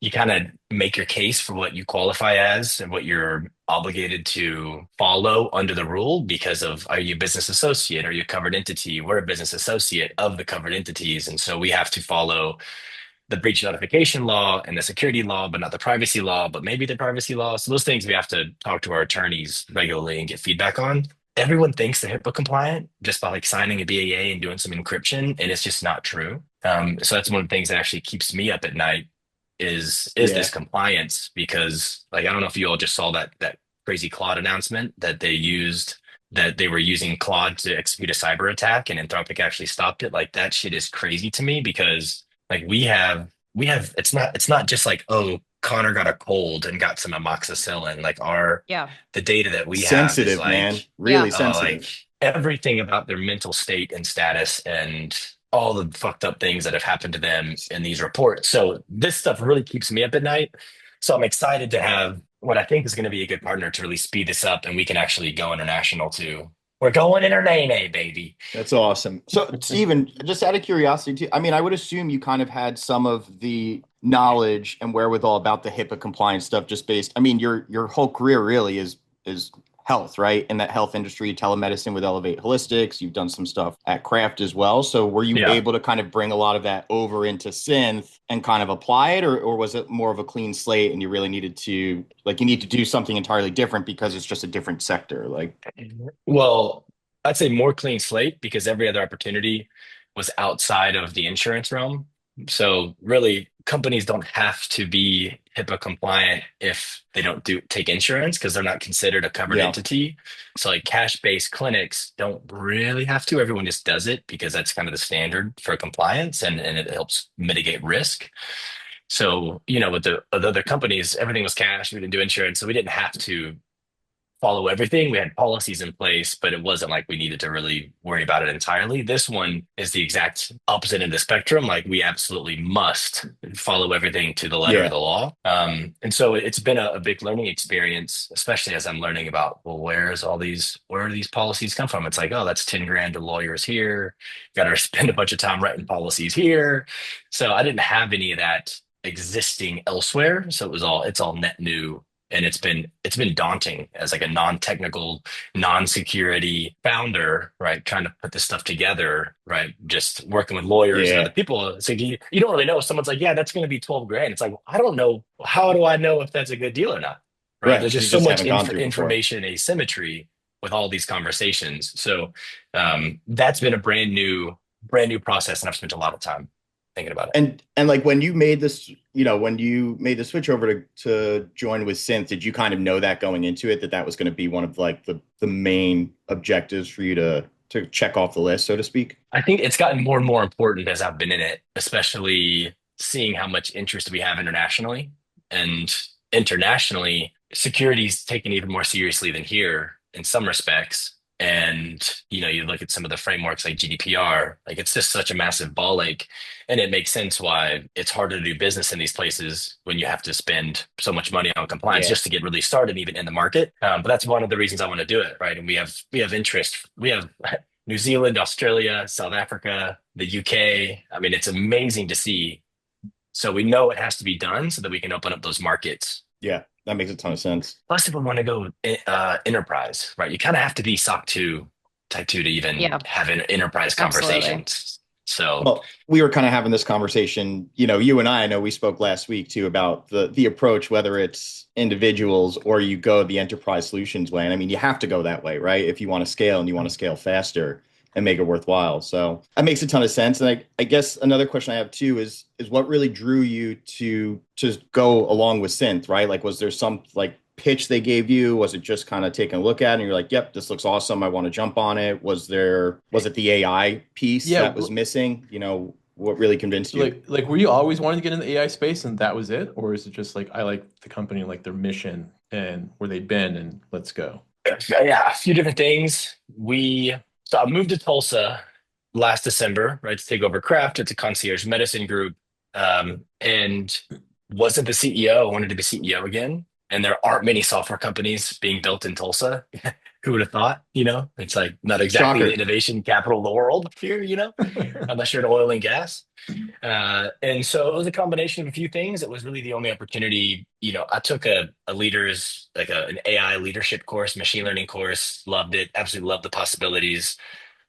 you kind of make your case for what you qualify as and what you're obligated to follow under the rule because of, are you a business associate? Are you a covered entity? We're a business associate of the covered entities. And so we have to follow the breach notification law and the security law, but not the privacy law, but maybe the privacy law. So those things we have to talk to our attorneys regularly and get feedback on. Everyone thinks they're HIPAA compliant just by like signing a BAA and doing some encryption, and it's just not true. So that's one of the things that actually keeps me up at night is Yeah. this compliance, because like I don't know if you all just saw that crazy Claude announcement that they were using Claude to execute a cyber attack and Anthropic actually stopped it. Like that shit is crazy to me because like we have it's not just like, oh, Connor got a cold and got some amoxicillin. Like Yeah. the data that we have is Sensitive, man. like Really like sensitive. everything about their mental state and status and all the fucked up things that have happened to them in these reports. So this stuff really keeps me up at night. So I'm excited to have what I think is going to be a good partner to really speed this up, and we can actually go international too. We're going international, baby. That's awesome. So, Steven, just out of curiosity, too, I mean, I would assume you kind of had some of the knowledge and wherewithal about the HIPAA compliance stuff just based. I mean, your whole career really is health, right? In that health industry, telemedicine with Elevate Holistics. You've done some stuff at Craft as well. So, were you Yeah. able to kind of bring a lot of that over into Synth and kind of apply it, or was it more of a clean slate and you really needed to like you need to do something entirely different because it's just a different sector? Like, Well, I'd say more clean slate because every other opportunity was outside of the insurance realm. So really companies don't have to be HIPAA compliant if they don't take insurance because they're not considered a covered Yeah. entity. So like cash-based clinics don't really have to. Everyone just does it because that's kind of the standard for compliance and it helps mitigate risk. So, with with other companies, everything was cash. We didn't do insurance, so we didn't have to follow everything. We had policies in place, but it wasn't like we needed to really worry about it entirely. This one is the exact opposite end of the spectrum. Like we absolutely must follow everything to the letter of Yeah. the law. And so it's been a big learning experience, especially as I'm learning about, well, where do these policies come from? It's like, oh, that's 10 grand to lawyers here. Got to spend a bunch of time writing policies here. So I didn't have any of that existing elsewhere. So it's all net new, and it's been daunting as like a non-technical, non-security founder, right? Trying to put this stuff together, right? Just working with lawyers and other Yeah. people. It's like you don't really know. Someone's like, yeah, that's going to be 12 grand. It's like, I don't know. How do I know if that's a good deal or not? Right? Right. There's Because you just so just much haven't gone through before. information asymmetry with all these conversations. So that's been a brand new process, and I've spent a lot of time thinking about it. And like when you made this, when you made the switch over to join with Synth, did you kind of know that going into it, that was going to be one of like the main objectives for you to check off the list, so to speak? I think it's gotten more and more important as I've been in it, especially seeing how much interest we have internationally. And internationally, security is taken even more seriously than here in some respects. And you look at some of the frameworks like GDPR, like it's just such a massive ball ache. And it makes sense why it's harder to do business in these places when you have to spend so much money on compliance Yeah. just to get really started, even in the market. But that's one of the reasons I want to do it, right? And we have interest. We have New Zealand, Australia, South Africa, the UK. I mean, it's amazing to see. So we know it has to be done so that we can open up those markets. Yeah. That makes a ton of sense. Plus, if we want to go enterprise, right, you kind of have to be SOC 2, Type 2 to even Yeah, have an enterprise absolutely. conversations. So, Well, we were kind of having this conversation, you and I know we spoke last week too about the approach, whether it's individuals or you go the enterprise solutions way. And I mean, you have to go that way, right? If you want to scale and you want to scale faster and make it worthwhile. So that makes a ton of sense. And I guess another question I have too is what really drew you to go along with Synth, right? Like, was there some like pitch they gave you? Was it just kind of taking a look at it and you're like, yep, this looks awesome, I want to jump on it? Was it the AI piece Yeah, that was missing? What really convinced you? like were you always wanting to get in the AI space and that was it? Or is it just like I like the company, like their mission and where they've been and let's go? yeah, a few different things. So I moved to Tulsa last December, right, to take over Craft. It's a concierge medicine group. And wasn't the CEO, wanted to be CEO again. And there aren't many software companies being built in Tulsa. Who would have thought? It's like not exactly the Shocker. innovation capital of the world here, unless you're in oil and gas. And so it was a combination of a few things. It was really the only opportunity. I took a leaders, like an AI leadership course, machine learning course, loved it, absolutely loved the possibilities,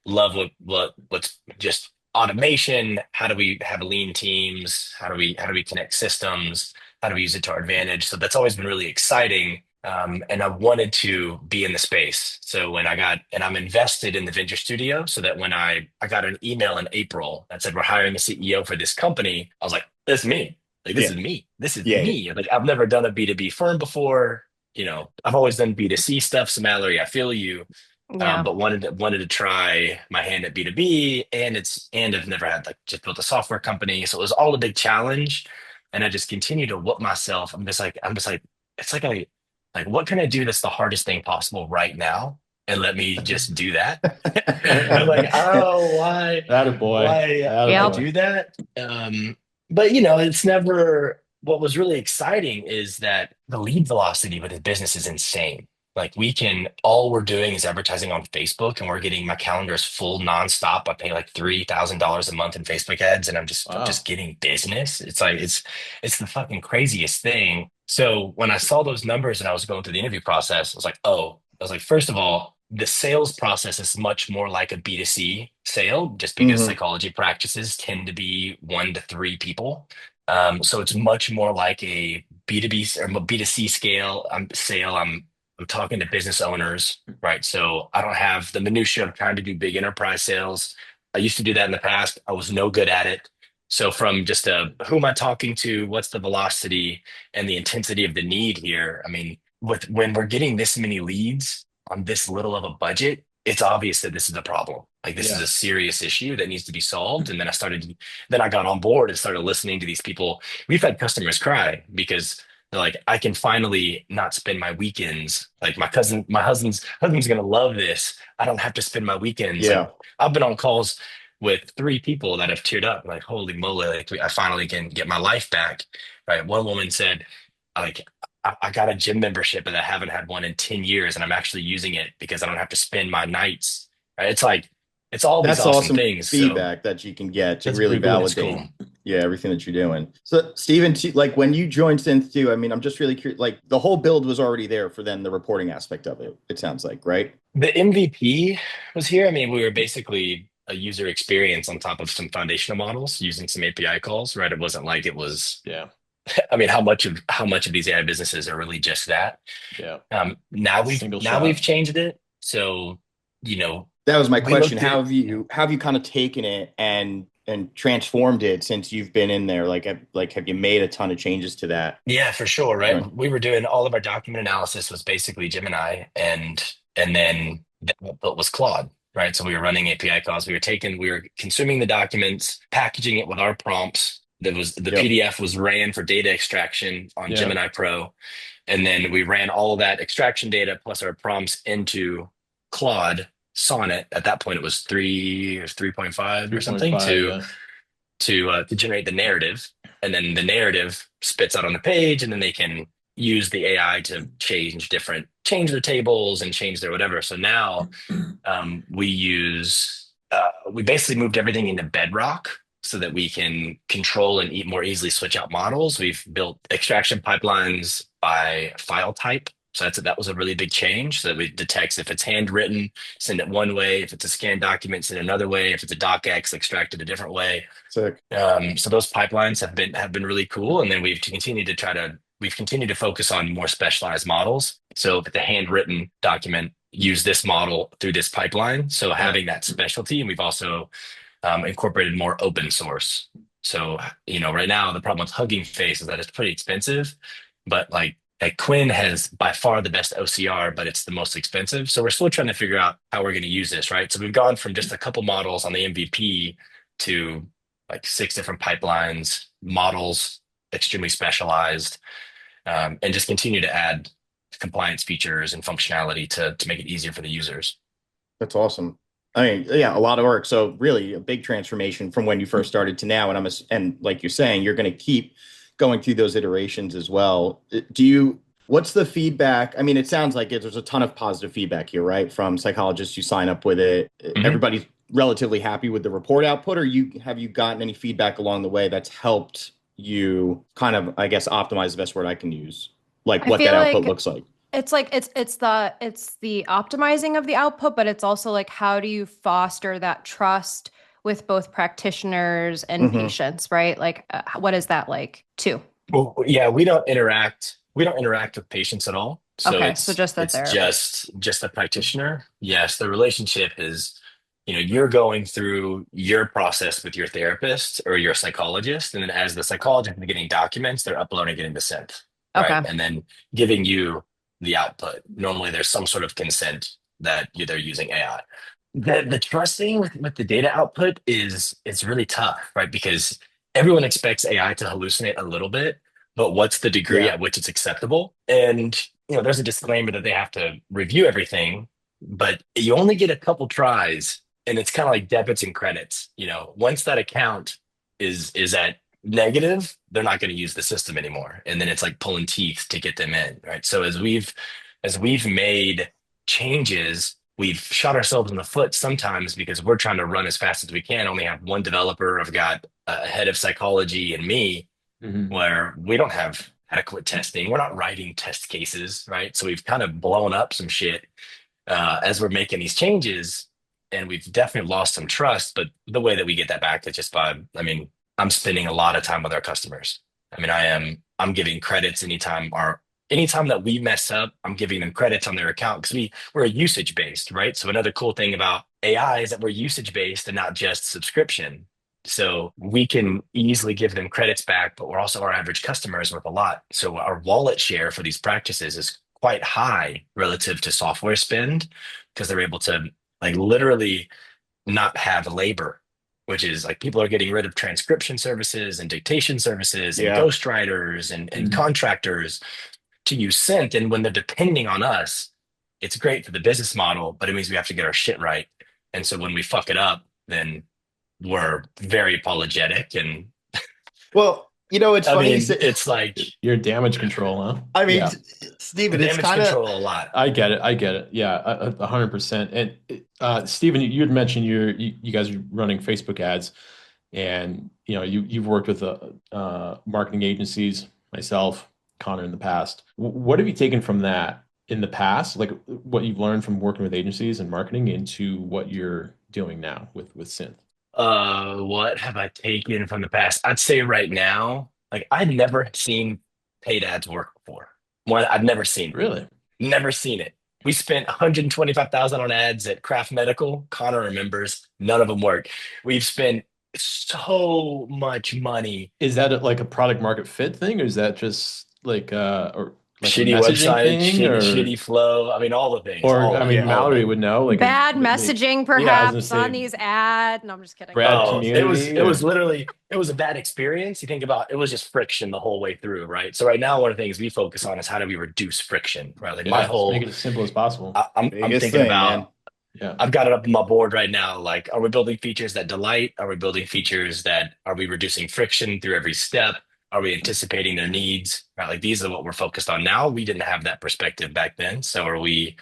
love what's just automation. How do we have lean teams? How do we connect systems? How do we use it to our advantage? So that's always been really exciting. And I wanted to be in the space. So I'm invested in the Venture Studio, so that when I got an email in April that said we're hiring a CEO for this company, I was like, this is me. Like, this Yeah. is me. This is Yeah. me. Like, I've never done a B2B firm before. I've always done B2C stuff. So Mallory, I feel you. Yeah. But wanted to try my hand at B2B, and I've never had like just built a software company. So it was all a big challenge. And I just continue to whoop myself. I'm just like, it's like, what can I do that's the hardest thing possible right now? And let me just do that. I'm like, oh, why, Atta boy. Atta why Yep. boy. do that? But it's never, what was really exciting is that the lead velocity with the business is insane. Like all we're doing is advertising on Facebook, and we're getting, my calendar is full nonstop. I pay like $3,000 a month in Facebook ads, and I'm Wow. just getting business. It's like, it's the fucking craziest thing. So when I saw those numbers and I was going through the interview process, I was like, first of all, the sales process is much more like a B2C sale, just because Hmm. psychology practices tend to be 1 to 3 people. So it's much more like a B2B or B2C sale. I'm talking to business owners, right? So I don't have the minutia of trying to do big enterprise sales. I used to do that in the past. I was no good at it. So from just who am I talking to? What's the velocity and the intensity of the need here? I mean, when we're getting this many leads on this little of a budget, it's obvious that this is a problem. Like this is Yeah. a serious issue that needs to be solved. And then I got on board and started listening to these people. We've had customers cry because they're like, I can finally not spend my weekends. Like my husband's gonna love this. I don't have to spend my weekends. Like Yeah. I've been on calls with three people that have teared up, like, holy moly, like I finally can get my life back. Right. One woman said, like, I got a gym membership, but I haven't had one in 10 years, and I'm actually using it because I don't have to spend my nights. Right. It's like, it's all these That's awesome awesome things. So feedback that you can get to That's really pretty cool. it's cool. validate, yeah, everything that you're doing. So, Steven, like when you joined Synth too, I mean, I'm just really curious, like the whole build was already there for then the reporting aspect of it, it sounds like, right? The MVP was here. I mean, we were basically a user experience on top of some foundational models using some API calls, right? It wasn't like it was, Yeah. I mean, how much of these AI businesses are really just that? Yeah. Now we've Single now we've shot. changed it. So, you know, That was my we question. looked at How have you kind of taken it and transformed it since you've been in there? Like have you made a ton of changes to that? yeah, for sure, right? Right. We were doing all of our document analysis was basically Gemini and then the output was Claude, right? So we were running API calls. We were consuming the documents, packaging it with our prompts. The Yep. PDF was ran for data extraction on Yeah. Gemini Pro. And then we ran all of that extraction data plus our prompts into Claude Sonnet. At that point, it was 3.5 or something 3.5. Yeah. to generate the narrative, and then the narrative spits out on the page, and then they can use the AI to change their tables and change their whatever. So now we basically moved everything into Bedrock so that we can control and more easily switch out models. We've built extraction pipelines by file type. So that was a really big change. So that it detects if it's handwritten, send it one way. If it's a scanned document, send it another way. If it's a docx, extract it a different way. Sick. So those pipelines have been really cool. And then we've continued to focus on more specialized models. So if it's a handwritten document, use this model through this pipeline. So having that specialty, and we've also incorporated more open source. So, right now the problem with Hugging Face is that it's pretty expensive, but like Quinn has by far the best OCR, but it's the most expensive. So we're still trying to figure out how we're going to use this, right? So we've gone from just a couple models on the MVP to like 6 different pipelines, models, extremely specialized, and just continue to add compliance features and functionality to make it easier for the users. That's awesome. I mean, yeah, a lot of work. So really a big transformation from when you first started to now. And like you're saying, you're going to keep going through those iterations as well. What's the feedback? I mean, it sounds like there's a ton of positive feedback here, right? From psychologists who sign up with it. Mhm. Everybody's relatively happy with the report output, or have you gotten any feedback along the way that's helped you kind of, I guess, optimize the best word I can use, like I what feel that output like looks like? it's like it's the optimizing of the output, but it's also like how do you foster that trust with both practitioners and Hmm. patients, right? Like what is that like too? Well, yeah, we don't interact with patients at all. So Okay, so it's just the it's therapist. just the practitioner. Yes, the relationship is, you're going through your process with your therapist or your psychologist, and then as the psychologist is getting documents, they're uploading it into Synth, right? Okay. And then giving you the output. Normally, there's some sort of consent that they're using AI. The trusting with the data output is it's really tough, right? Because everyone expects AI to hallucinate a little bit, but what's the degree Yeah. at which it's acceptable? And there's a disclaimer that they have to review everything, but you only get a couple tries, and it's kind of like debits and credits. Once that account is at negative, they're not going to use the system anymore, and then it's like pulling teeth to get them in, right? So as we've made changes, we've shot ourselves in the foot sometimes because we're trying to run as fast as we can. Only have one developer. I've got a head of psychology and me, Hmm. where we don't have adequate testing. We're not writing test cases, right? So we've kind of blown up some shit as we're making these changes, and we've definitely lost some trust. But the way that we get that back is just by, I mean, I'm spending a lot of time with our customers. I mean, I'm giving credits anytime that we mess up, I'm giving them credits on their account because we're a usage based, right? So another cool thing about AI is that we're usage based and not just subscription. So we can easily give them credits back, but we're also our average customer is worth a lot. So our wallet share for these practices is quite high relative to software spend because they're able to like literally not have labor, which is like people are getting rid of transcription services and dictation services and Yeah. ghostwriters and Mhm. contractors to use Synth. And when they're depending on us, it's great for the business model, but it means we have to get our shit right. And so when we fuck it up, then we're very apologetic. And Well, it's I funny you mean, say, it's like Your damage control, huh? I mean, Yeah. Steven, it's damage kind of, control a lot. I get it. I get it. Yeah, 100%. And Stephen, you had mentioned you guys are running Facebook ads, and you've worked with marketing agencies, myself, Connor in the past. What have you taken from that in the past, like what you've learned from working with agencies and marketing into what you're doing now with Synth? What have I taken from the past? I'd say right now, like I'd never seen paid ads work before. One, I've never seen it. Really? Never seen it. We spent 125,000 on ads at Kraft Medical. Connor remembers, none of them work. We've spent so much money. Is that like a product market fit thing, or is that just like or like a Shitty messaging website, thing, shitty flow. I mean, all the things, or all I of it, mean, yeah. all of Mallory it. would know, like Bad messaging, yeah, I was gonna perhaps, on say these ads. No, I'm just kidding. Brad Oh, community it was or literally it was a bad experience. You think about it was just friction the whole way through, right? So right now, one of the things we focus on is how do we reduce friction, right? Like my yeah, just make whole it as simple as possible. I'm biggest thinking thing, man. about Yeah. I've got it up on my board right now. Like, are we building features that delight? Are we building features that are we reducing friction through every step? Are we anticipating their needs? Right? Like these are what we're focused on now. We didn't have that perspective back then. So are we,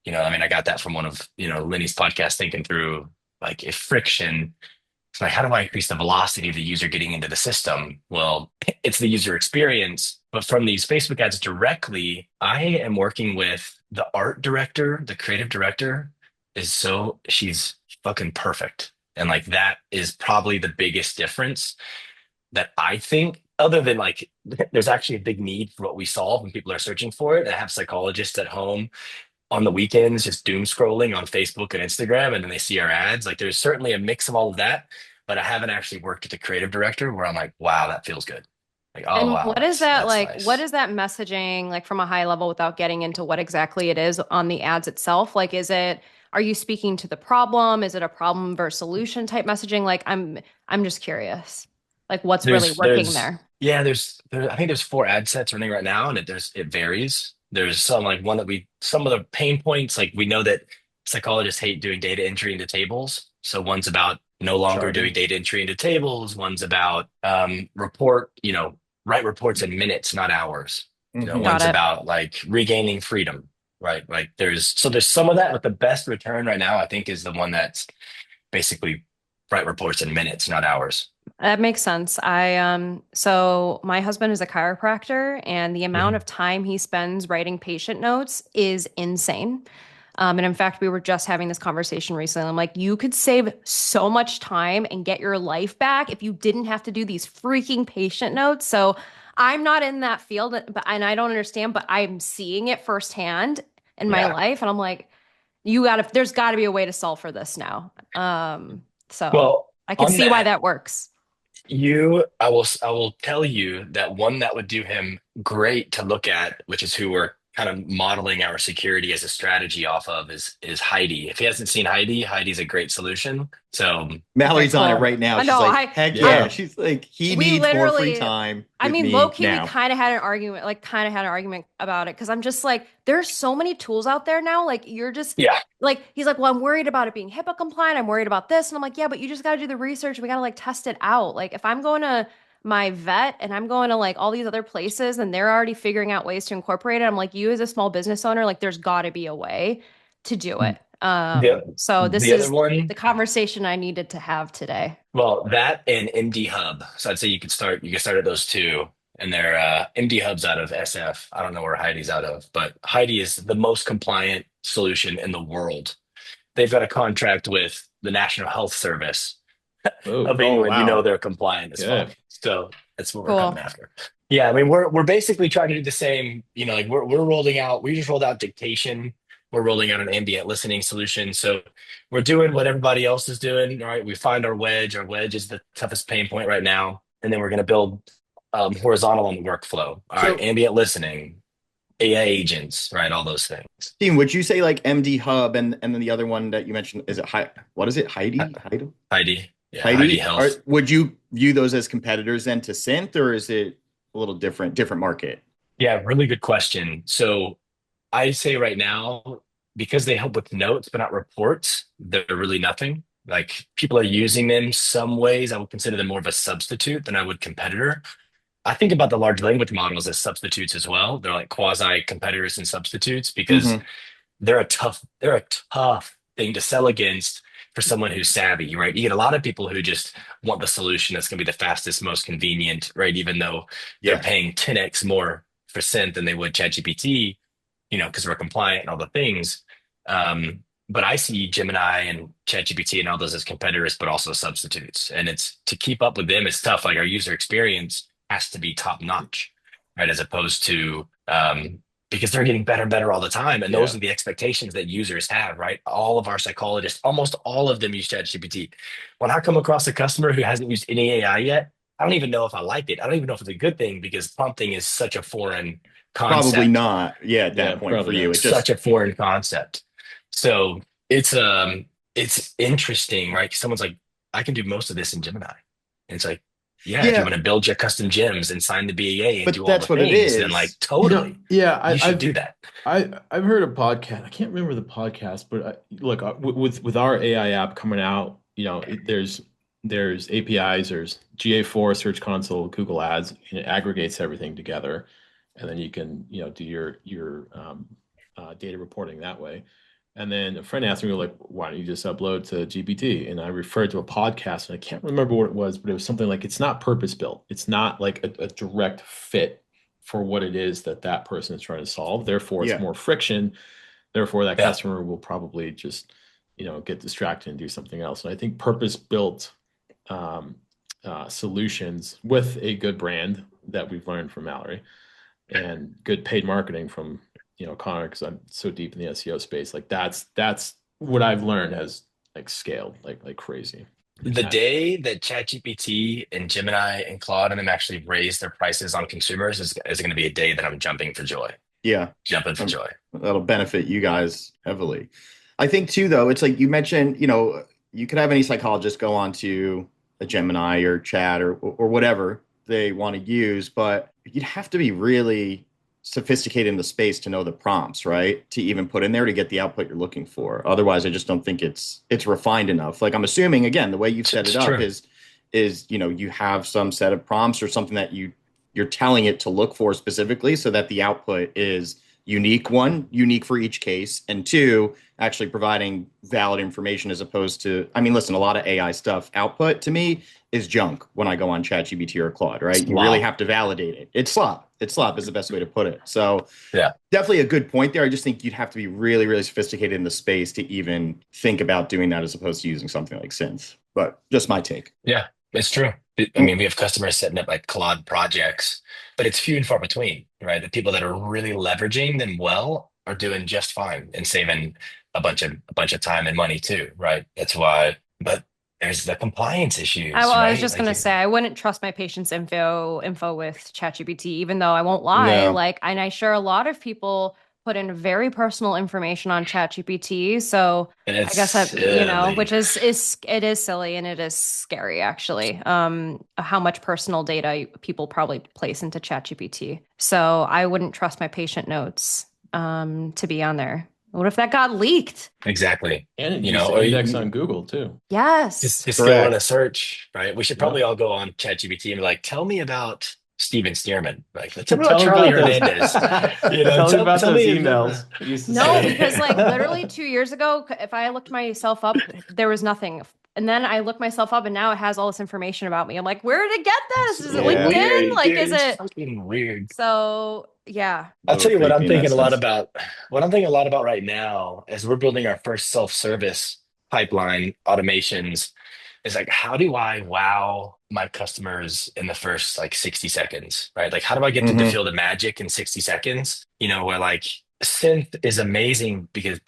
I mean, I got that from one of, Lenny's podcast thinking through like if friction, it's like, how do I increase the velocity of the user getting into the system? Well, it's the user experience. But from these Facebook ads directly, I am working with the art director, the creative director she's fucking perfect. And like that is probably the biggest difference that I think, other than like, there's actually a big need for what we solve when people are searching for it. I have psychologists at home on the weekends just doom scrolling on Facebook and Instagram, and then they see our ads. Like there's certainly a mix of all of that, but I haven't actually worked with the creative director where I'm like, wow, that feels good. Like, oh And wow, what is that's that that's like? What nice. is that messaging like from a high level without getting into what exactly it is on the ads itself? Like, are you speaking to the problem? Is it a problem versus solution type messaging? Like, I'm just curious, like what's really working There's there? yeah, I think there's four ad sets running right now, and it varies. There's some like one that some of the pain points, like we know that psychologists hate doing data entry into tables. So one's about no longer doing Jargon. data entry into tables. One's about write reports in minutes, not hours. Hmm. Got One's it. about like regaining freedom, right? Like there's some of that, but the best return right now, I think, is the one that's basically write reports in minutes, not hours. That makes sense. So my husband is a chiropractor, and the amount Mhm. of time he spends writing patient notes is insane. And in fact, we were just having this conversation recently. I'm like, you could save so much time and get your life back if you didn't have to do these freaking patient notes. So I'm not in that field, and I don't understand, but I'm seeing it firsthand in my Yeah. life. And I'm like, there's gotta be a way to solve for this now. So Well, I could on see why that, that works. I will tell you that one that would do him great to look at, which is who we're kind of modeling our security as a strategy off of, is Heidi. If he hasn't seen Heidi, Heidi's a great solution. So Okay, Mallory's on it cool. right now. I She's know. like, heck I, yeah. Yeah. She's like, he we needs more free literally, time I with mean, low me key, we now. kind of had an argument about it because I'm just like, there's so many tools out there now. Like, you're just yeah, like, he's like, well, I'm worried about it being HIPAA compliant. I'm worried about this. And I'm like, yeah, but you just got to do the research. We got to like test it out. Like, if I'm going to my vet and I'm going to like all these other places and they're already figuring out ways to incorporate it, I'm like, you as a small business owner, like, there's got to be a way to do it. So this the other is one. the conversation I needed to have today. Well, that and MD Hub. So I'd say you can start at those two. And they're MD Hub's out of SF. I don't know where Heidi's out of, but Heidi is the most compliant solution in the world. They've got a contract with the National Health Service Oh, of Oh, England. wow. They're compliant as fuck. good. So that's what we're coming Cool. after. Yeah, I mean we're basically trying to do the same, like we just rolled out dictation we're rolling out an ambient listening solution. So we're doing what everybody else is doing, right? We find our wedge. Our wedge is the toughest pain point right now. And then we're going to build horizontal on the workflow. All right, So, ambient listening, AI agents, right? All those things. Dean, would you say like MD Hub and then the other one that you mentioned, is it what is it? Heidi. Yeah, Heidi Heidi? Health. Would you view those as competitors then to Synth, or is it a little different market? Yeah, really good question. So I say right now, because they help with notes but not reports, they're really nothing. Like people are using them some ways. I would consider them more of a substitute than I would competitor. I think about the large language models as substitutes as well. They're like quasi competitors and substitutes because Hmm. they're a tough thing to sell against for someone who's savvy, right? You get a lot of people who just want the solution that's going to be the fastest, most convenient, right? Even though they're Yeah. paying 10x more for Synth than they would ChatGPT, because we're compliant and all the things. But I see Gemini and ChatGPT and all those as competitors, but also substitutes. And it's to keep up with them is tough. Like our user experience has to be top notch, right? As opposed to because they're getting better and better all the time. And those Yeah. are the expectations that users have, right? All of our psychologists, almost all of them use ChatGPT. When I come across a customer who hasn't used any AI yet, I don't even know if I like it. I don't even know if it's a good thing because prompting is such a foreign Probably concept. not. Yeah, at Yeah, that point for probably you. not. It just Such a foreign concept. So it's interesting, right? 'Cause someone's like, I can do most of this in Gemini. And it's like, yeah, if you yeah, want to build your custom gems and sign the BAA and but do all the that's what it things, then like is. totally, Yeah, you should do that. I've heard a podcast. I can't remember the podcast, but look, with our AI app coming out, there's APIs, there's GA4 Search Console, Google Ads, and it aggregates everything together, and then you can do your data reporting that way. And then a friend asked me, like, why don't you just upload to GPT? And I referred to a podcast, and I can't remember what it was, but it was something like, it's not purpose built. It's not like a direct fit for what it is that that person is trying to solve. Therefore, it's Yeah. more friction. Therefore, that Yeah. customer will probably just, get distracted and do something else. And I think purpose built solutions with a good brand that we've learned from Mallory and good paid marketing from Connor, because I'm so deep in the SEO space. Like that's what I've learned has like scaled like crazy. The day that ChatGPT and Gemini and Claude and them actually raise their prices on consumers is going to be a day that I'm jumping for joy. Yeah. Jumping for joy. That'll benefit you guys heavily. I think too, though, it's like you mentioned, you could have any psychologist go on to a Gemini or Chat or whatever they want to use, but you'd have to be really sophisticated in the space to know the prompts, right? To even put in there to get the output you're looking for. Otherwise, I just don't think it's refined enough. Like I'm assuming, again, the way you've set It's it up true. is you have some set of prompts or something that you're telling it to look for specifically so that the output is unique for each case, and two, actually providing valid information as opposed to, I mean, listen, a lot of AI stuff output to me is junk when I go on ChatGPT or Claude, right? You really Wow. have to validate it. It's slop. It's slop is the best way to put it. So Yeah. definitely a good point there. I just think you'd have to be really, really sophisticated in the space to even think about doing that as opposed to using something like Synth. But just my take. Yeah, it's true. I mean, we have customers setting up like Claude projects, but it's few and far between, right? The people that are really leveraging them well are doing just fine and saving a bunch of time and money too, right? That's why, but there's the compliance issues, I was right? just Like, gonna say I wouldn't trust my patient's info with ChatGPT, even though I won't lie. No. Like, and I sure a lot of people put in very personal information on ChatGPT. So and I it's guess that, which silly. is it is silly and it is scary actually. How much personal data people probably place into ChatGPT. So I wouldn't trust my patient notes to be on there. What if that got leaked? Exactly. And it You used know, to or index on Google too. Yes. just go on a Correct. search, right? We should Yeah. probably all go on ChatGPT and be like, tell me about Steven Steerman. Like, tell me about Tell me Charlie about those. Hernandez. Tell me Tell about tell those me emails we used to No, send. because like literally 2 years ago, if I looked myself up, there was nothing. And then I looked myself up and now it has all this information about me. I'm like, where did it get this? Is it so Yeah. LinkedIn? weird, Like, dude. is It's it? fucking weird. So yeah. I'll Little tell you what I'm creepy in that thinking a lot sense. about. What I'm thinking a lot about right now as we're building our first self-service pipeline automations is like, how do I wow my customers in the first like 60 seconds, right? Like, how do I get them to Hmm. feel the magic in 60 seconds? Where like Synth is amazing because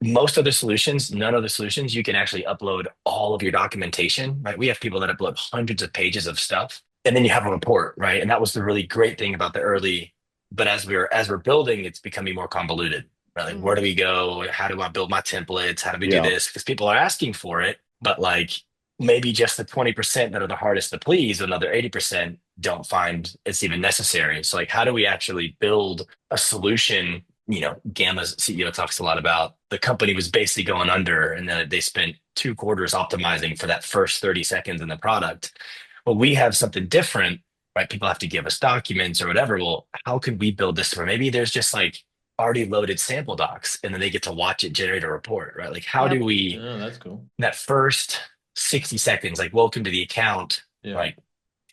most other solutions, none other solutions, you can actually upload all of your documentation, right? We have people that upload hundreds of pages of stuff, and then you have a report, right? And that was the really great thing about the early, but as we're building, it's becoming more convoluted, right? Like, where do Mhm. we go? How do I build my templates? How do we do Yeah. this? Because people are asking for it, but like maybe just the 20% that are the hardest to please, another 80% don't find it's even necessary. So like, how do we actually build a solution? Gamma's CEO talks a lot about the company was basically going under, and then they spent 2 quarters optimizing for that first 30 seconds in the product. Well, we have something different, right? People have to give us documents or whatever. Well, how could we build this where maybe there's just like already loaded sample docs and then they get to watch it generate a report, right? Like, how do Yep. we, Oh, that's cool. that first 60 seconds, like, welcome to the account, Yeah. like,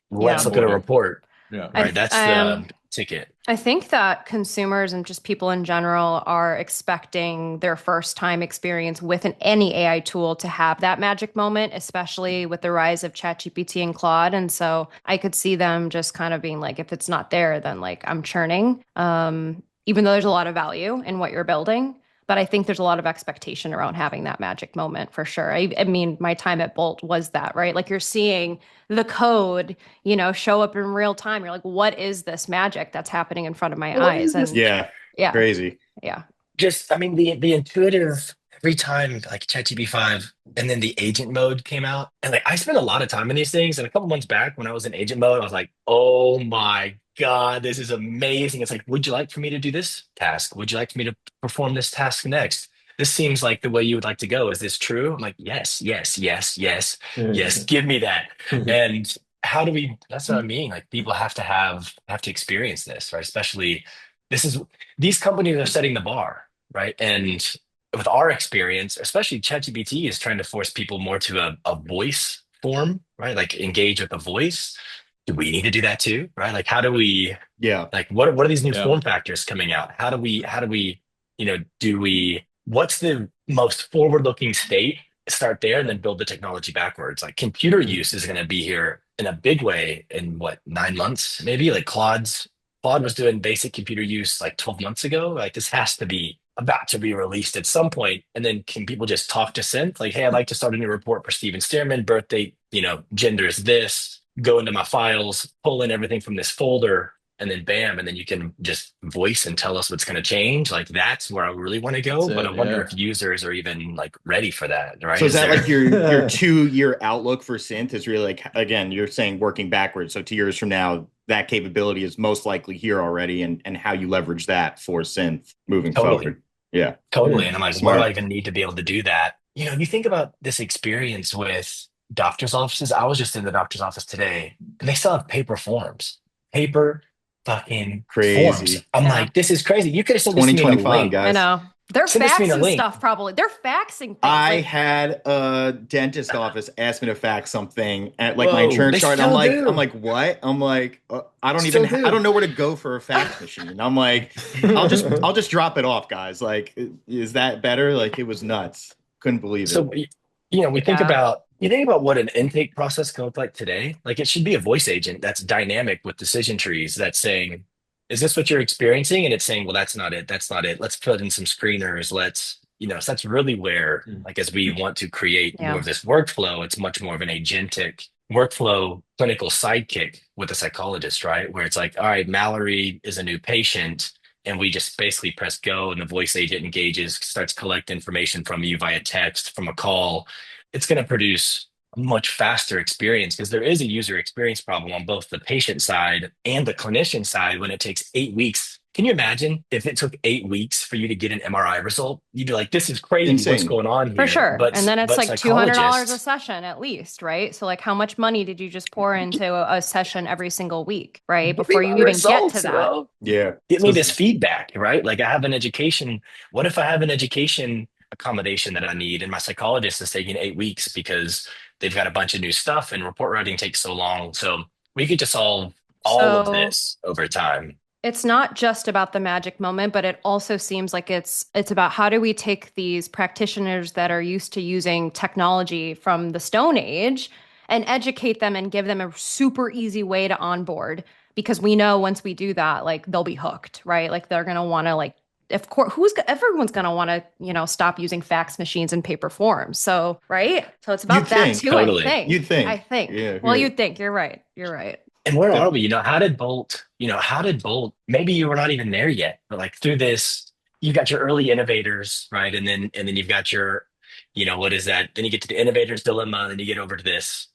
let's Yeah. look at a Onboarding. report, Yeah. I right? th- That's the ticket. I think that consumers and just people in general are expecting their first time experience with any AI tool to have that magic moment, especially with the rise of ChatGPT and Claude. And so I could see them just kind of being like, if it's not there, then like I'm churning. Even though there's a lot of value in what you're building. But I think there's a lot of expectation around having that magic moment for sure. I mean, my time at Bolt was that, right? Like you're seeing the code, show up in real time. You're like, what is this magic that's happening in front of my What eyes? is this? And Yeah. yeah, Crazy. yeah. Just, I mean, the intuitive every time like ChatGPT 5 and then the agent mode came out. And like I spent a lot of time in these things. And a couple months back when I was in agent mode, I was like, oh my God, this is amazing. It's like, would you like for me to do this task? Would you like for me to perform this task next? This seems like the way you would like to go. Is this true? I'm like, yes, yes, yes, yes, yes, give me that. And how do we, that's what I mean. Like people have to experience this, right? Especially this is these companies are setting the bar, right? And with our experience, especially ChatGPT is trying to force people more to a voice form, right? Like engage with a voice. Do we need to do that too, right? Like how do we Yeah. like what are these new Yeah. form factors coming out? How do we, do we what's the most forward-looking state? Start there and then build the technology backwards. Like computer use is going to be here in a big way in what, 9 months, maybe? Like Claude was doing basic computer use like 12 months ago. Like this has to be about to be released at some point. And then can people just talk to Synth? Like, hey, I'd like to start a new report for Steven Steerman, birthday, gender is this, go into my files, pull in everything from this folder, and then bam, and then you can just voice and tell us what's going to change. Like that's where I really want to That's go. But I it. wonder Yeah. if users are even like ready for that, right? So is Is that there like your 2 year outlook for synth is really like, again, you're saying working backwards. So 2 years from now, that capability is most likely here already, and how you leverage that for synth moving totally, forward. Yeah. totally. Hmm. And I'm like, what do I Smart. even need to be able to do that? You think about this experience with doctor's offices. I was just in the doctor's office today and they still have paper forms, paper fucking forms. Crazy. I'm Yeah, like, this is crazy. You could have sent this to me in a 2025, link. I guys. know. They're Send this to me in a faxing link. stuff probably. They're faxing things. I Like, had a dentist office ask me to fax something at like my Whoa. insurance They card. still I'm do. like, what? I'm like, Still I do. don't know where to go for a fax machine. I'm like, I'll just drop it off, guys. Like, is that better? Like, it was nuts. Couldn't believe it. So, we think yeah, about what an intake process can look like today. Like it should be a voice agent that's dynamic with decision trees that's saying, is this what you're experiencing? And it's saying, well, that's not it. That's not it. Let's put in some screeners. So that's really where, Hmm. like, as we want to create more yeah. of this workflow, it's much more of an agentic workflow clinical sidekick with a psychologist, right? Where it's like, all right, Mallory is a new patient and we just basically press go and the voice agent engages, starts collect information from you via text, from a call. It's going to produce a much faster experience because there is a user experience problem on both the patient side and the clinician side when it takes 8 weeks. Can you imagine if it took 8 weeks for you to get an MRI result? You'd be like, this is crazy. What's Insane. going on For here? sure. And But then it's but like $200 a psychologists, session at least, right? So like how much money did you just pour into a session every single week, right? give me Before my you even get to results, that. bro. Yeah. Give So me this feedback, right? Like I have an education. What if I have an education accommodation that I need and my psychologist is taking 8 weeks because they've got a bunch of new stuff and report writing takes so long. So we could just solve all of So this over time. it's not just about the magic moment, but it also seems like it's about how do we take these practitioners that are used to using technology from the Stone Age and educate them and give them a super easy way to onboard because we know once we do that, like they'll be hooked, right? Like they're gonna want to like of course, everyone's going to want to, stop using fax machines and paper forms. So, right. So it's You'd about that think. too, I Totally. think. You'd think. I think. Yeah. Well, Yeah. you'd think. You're right. You're right. And where Def- are we? How did Bolt, maybe you were not even there yet, but like through this, you've got your early innovators, right? And then you've got your, what is that? Then you get to the innovators dilemma, and then you get over to this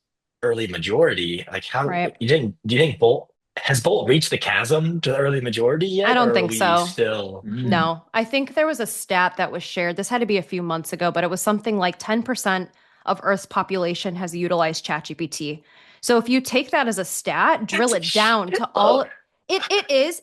early majority. Like Right. do you think Bolt has Bolt reached the chasm to the early majority I yet, don't or are think we so. still? No, I think there was a stat that was shared. This had to be a few months ago, but it was something like 10% of Earth's population has utilized ChatGPT. So if you take that as a stat, drill That's a it down shit to load. all it is.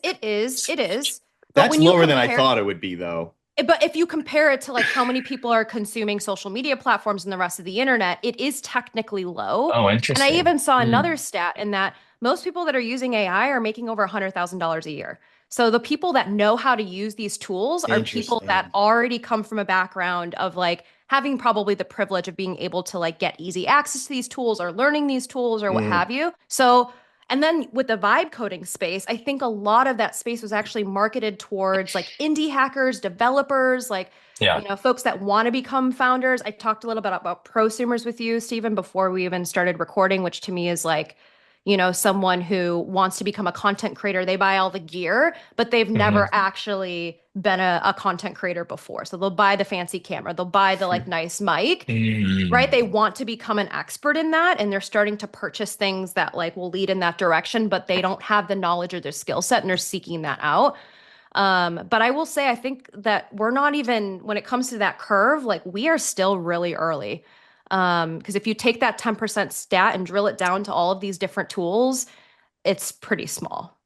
But That's when you lower than I compare thought it would be, though. but if you compare it to like how many people are consuming social media platforms and the rest of the internet, it is technically low. Oh, And I interesting. even saw another Mm. stat in that most people that are using AI are making over $100,000 a year. So the people that know how to use these tools are people that Interesting. already come from a background of like having probably the privilege of being able to like get easy access to these tools or learning these tools or what Mm, have you. So and then with the vibe coding space, I think a lot of that space was actually marketed towards like indie hackers, developers, like, Yeah. folks that want to become founders. I talked a little bit about prosumers with you, Stephen, before we even started recording, which to me is like, someone who wants to become a content creator. They buy all the gear, but they've Mhm. never actually been a content creator before. So they'll buy the fancy camera, they'll buy the like nice mic, right? They Mm. want to become an expert in that and they're starting to purchase things that like will lead in that direction, but they don't have the knowledge or their skill set and they're seeking that out. But I will say, I think that we're not even, when it comes to that curve, like we are still really early. Because if you take that 10% stat and drill it down to all of these different tools, it's pretty small.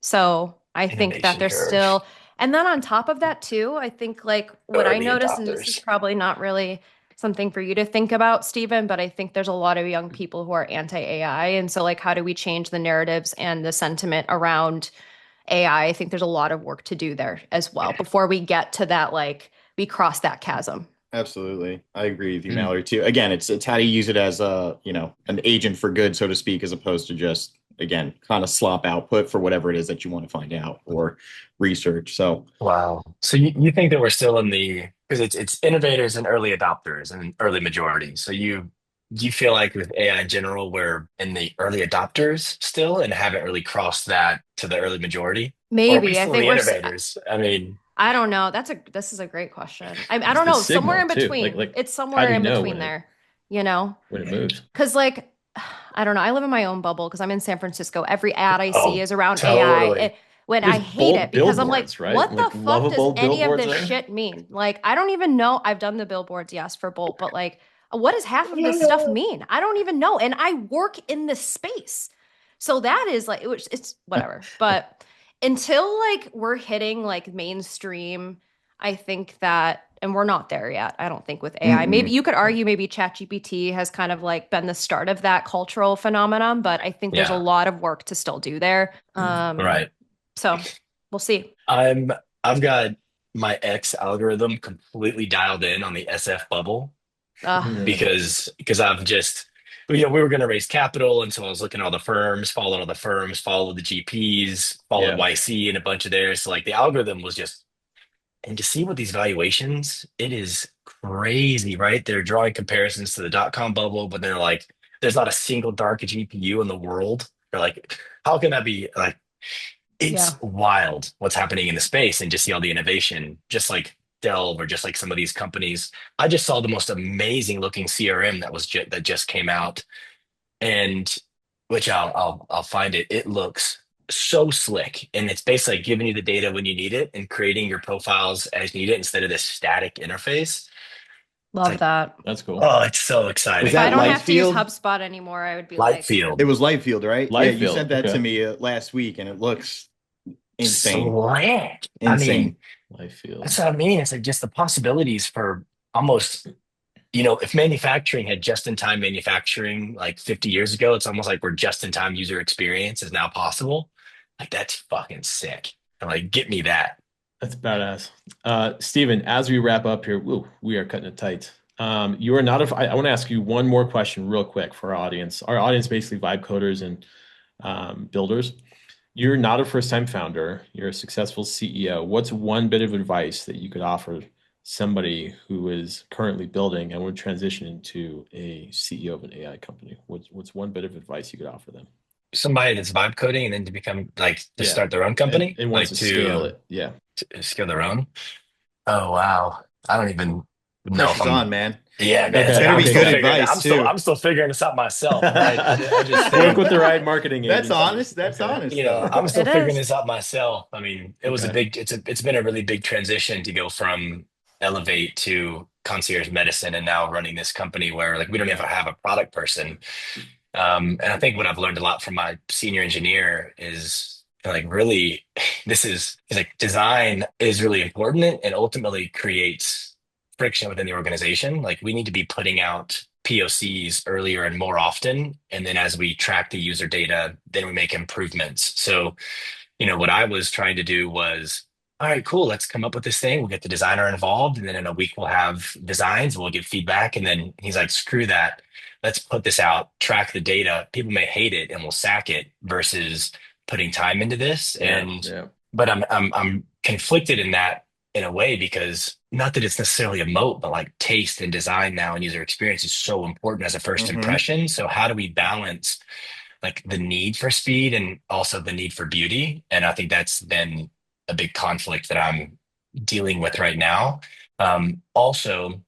So I think that Innovation there's curve. still, and then on top of that too, I think like what I Early noticed, and this is adopters. probably not really something for you to think about, Stephen, but I think there's a lot of young people who are anti-AI. And so like, how do we change the narratives and the sentiment around AI? I think there's a lot of work to do there as well before we get to that, like we cross that chasm. absolutely. I agree with you, Mm. Mallory, too. Again, it's how to use it as a, an agent for good, so to speak, as opposed to just, again, kind of slop output for whatever it is that you want to find out or research. So, Wow. So you think that we're still in the, because it's innovators and early adopters and early majority. So do you feel like with AI in general, we're in the early adopters still and haven't really crossed that to the early majority? Or are we Maybe I still think the innovators? I mean, I don't know. This is a great question. I It's don't the know. Somewhere signal in too. between. It's How somewhere do you in know between there, you know? when it moves? Because like, I don't know. I live in my own bubble because I'm in San Francisco. Every ad I see oh, is around AI. totally. When There's I hate it bold because I'm like, billboards, right? what the Like fuck does lovable any of billboards this there. shit mean? Like, I don't even know. I've done the billboards, yes, for Bolt, but like, what does half of this stuff mean? I don't even know. And I work in this space. So that is like, it's whatever. But until like we're hitting like mainstream, I think that, and we're not there yet, I don't think with AI. Maybe mm-mm. you could argue maybe ChatGPT has kind of like been the start of that cultural phenomenon, but I think there's a Yeah, lot of work to still do there. right. So we'll see. I'm I've got my X algorithm completely dialed in on the SF bubble Uh, because I've just we were going to raise capital, and so I was looking at all the firms, followed the GPs, followed Yeah. YC and a bunch of theirs. So like the algorithm was just, and to see what these valuations, it is crazy, right? They're drawing comparisons to the dot-com bubble, but they're like, there's not a single dark GPU in the world. They're like, how can that be? Like, yeah. it's wild what's happening in the space and just see all the innovation, just like Delve or just like some of these companies. I just saw the most amazing looking CRM that just came out, and which I'll find it. It looks so slick, and it's basically like giving you the data when you need it and creating your profiles as needed instead of this static interface. It's Love like, that. That's cool. oh, it's so Was If exciting. I that don't have to use Lightfield? HubSpot anymore, I would be like, It Lightfield, was Lightfield, right? Yeah, Live you sent field. that to Okay. me last week, and it looks insane. slick. I mean, Insane. Live that's field. what I mean. It's like just the possibilities for almost, if manufacturing had just-in-time manufacturing like 50 years ago, it's almost like where just-in-time user experience is now possible. Like that's fucking sick. And like, get me that. That's badass. Steven, as we wrap up here, woo, we are cutting it tight. You are not I want to ask you one more question real quick for our audience. Our audience basically vibe coders and builders. You're not a first-time founder. You're a successful CEO. What's one bit of advice that you could offer somebody who is currently building and would transition into a CEO of an AI company? What's one bit of advice you could offer them? Somebody that's vibe coding and then to become like to Yeah, start their own and, company, and wants like to scale to, it. Yeah. to scale their own. Oh wow. I don't even know if Pressure's I'm on, man. yeah, man. It's Okay. like Better I'm be still good Okay. figuring advice too. I'm still figuring this out myself, right? I just Work think, with the right marketing That's agency. honest. That's Okay. honest, I'm though. still It figuring is. this out myself. I mean, Okay. it's been a really big transition to go from Elevate to concierge medicine and now running this company where like we don't even have a product person. And I think what I've learned a lot from my senior engineer is like really is like design is really important and ultimately creates friction within the organization. Like we need to be putting out POCs earlier and more often. And then as we track the user data, then we make improvements. So what I was trying to do was, all right, cool, let's come up with this thing. We'll get the designer involved, and then in a week we'll have designs, we'll get feedback. And then he's like, screw that. Let's put this out, track the data. People may hate it and we'll sack it versus putting time into this. Yeah. And Yeah. but I'm conflicted in that in a way because not that it's necessarily a moat, but like taste and design now and user experience is so important as a first Hmm. impression. So how do we balance like the need for speed and also the need for beauty. And I think that's been a big conflict that I'm dealing with right now. Also,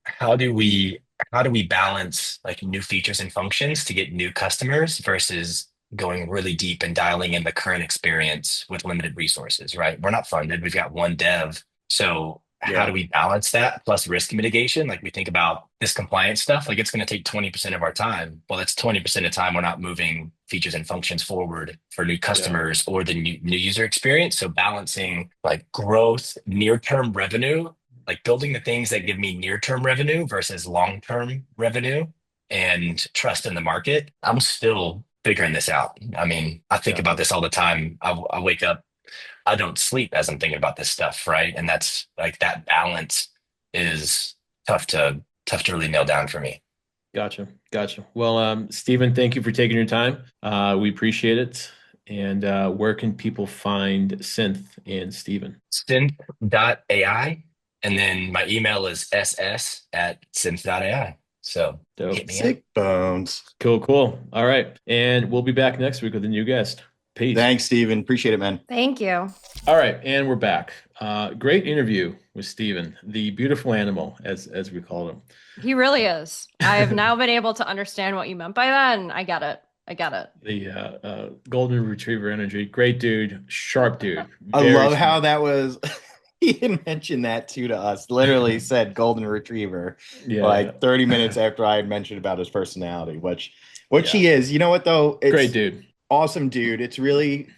how do we how do we balance like new features and functions to get new customers versus going really deep and dialing in the current experience with limited resources, right? We're not funded. We've got one dev. So how do Yeah. we balance that plus risk mitigation? Like we think about this compliance stuff, like it's going to take 20% of our time. Well, that's 20% of time we're not moving features and functions forward for new Yeah. customers or the new user experience. So balancing like growth, near-term revenue, like building the things that give me near-term revenue versus long-term revenue and trust in the market. I'm still figuring this out. I mean, I think Yeah. about this all the time. I wake up, I don't sleep as I'm thinking about this stuff, right? And that's like that balance is tough to really nail down for me. Gotcha. Gotcha. Well, Stephen, thank you for taking your time. We appreciate it. And where can people find Synth and Stephen? Synth.ai. And then my email is ss@synth.ai. So Dope. hit me up. Sick bones. Cool, cool. All right. And we'll be back next week with a new guest. Peace. Thanks, Steven. Appreciate it, man. Thank you. All right, and we're back. Great interview with Stephen, the beautiful animal, as we called him. He really is. I have now been able to understand what you meant by that, and I get it. I get it. The golden retriever energy. Great dude, sharp dude, I very love how smart. that was. He had mentioned that too to us. Literally said golden retriever Yeah, like 30 minutes after I had mentioned about his personality, which yeah. he is. You know what though? Great It's dude. awesome, dude. It's really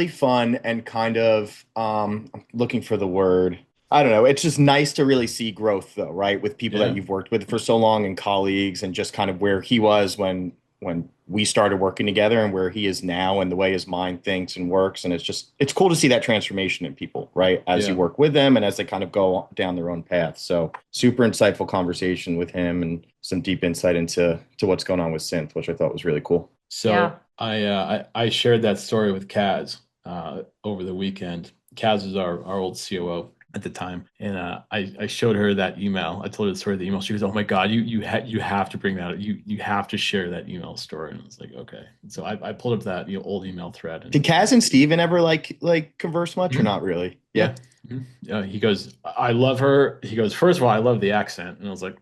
fun and kind of I'm looking for the word. I don't know. It's just nice to really see growth though, right? With people that Yeah, you've worked with for so long and colleagues and just kind of where he was when we started working together and where he is now and the way his mind thinks and works. And it's cool to see that transformation in people, right? As you yeah. work with them and as they kind of go down their own path. So super insightful conversation with him and some deep insight into what's going on with Synth, which I thought was really cool. Yeah. So I shared that story with Kaz over the weekend. Kaz is our old COO at the time, and I showed her that email. I told her the story of the email. She goes, "Oh my God, you have to bring that up. You have to share that email story." And I was like, "Okay." So I pulled up that old email thread, Did and Kaz and Steven ever like converse much or Mhm. not really? Yeah. Yeah. He goes, "I love her." He goes, "First of all, I love the accent," and I was like,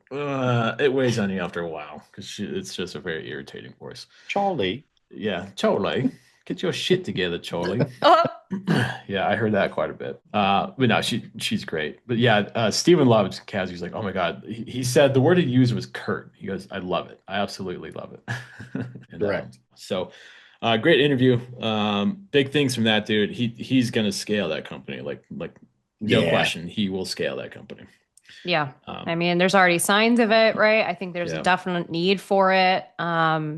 "It weighs on you after a while because it's just a very irritating voice." Charlie. Yeah, Charlie, get your shit together, Charlie. Oh, Yeah, I heard that quite a bit. But no, she's great. But yeah, Stephen loved Kaz. He's like, oh my God. He said the word he used was curt. He goes, I love it. I absolutely love it. And Correct. so great interview. Big things from that dude. He's gonna scale that company. Like no Yeah. question, he will scale that company. yeah. Um, I mean, there's already signs of it, right? I think there's a yeah. definite need for it.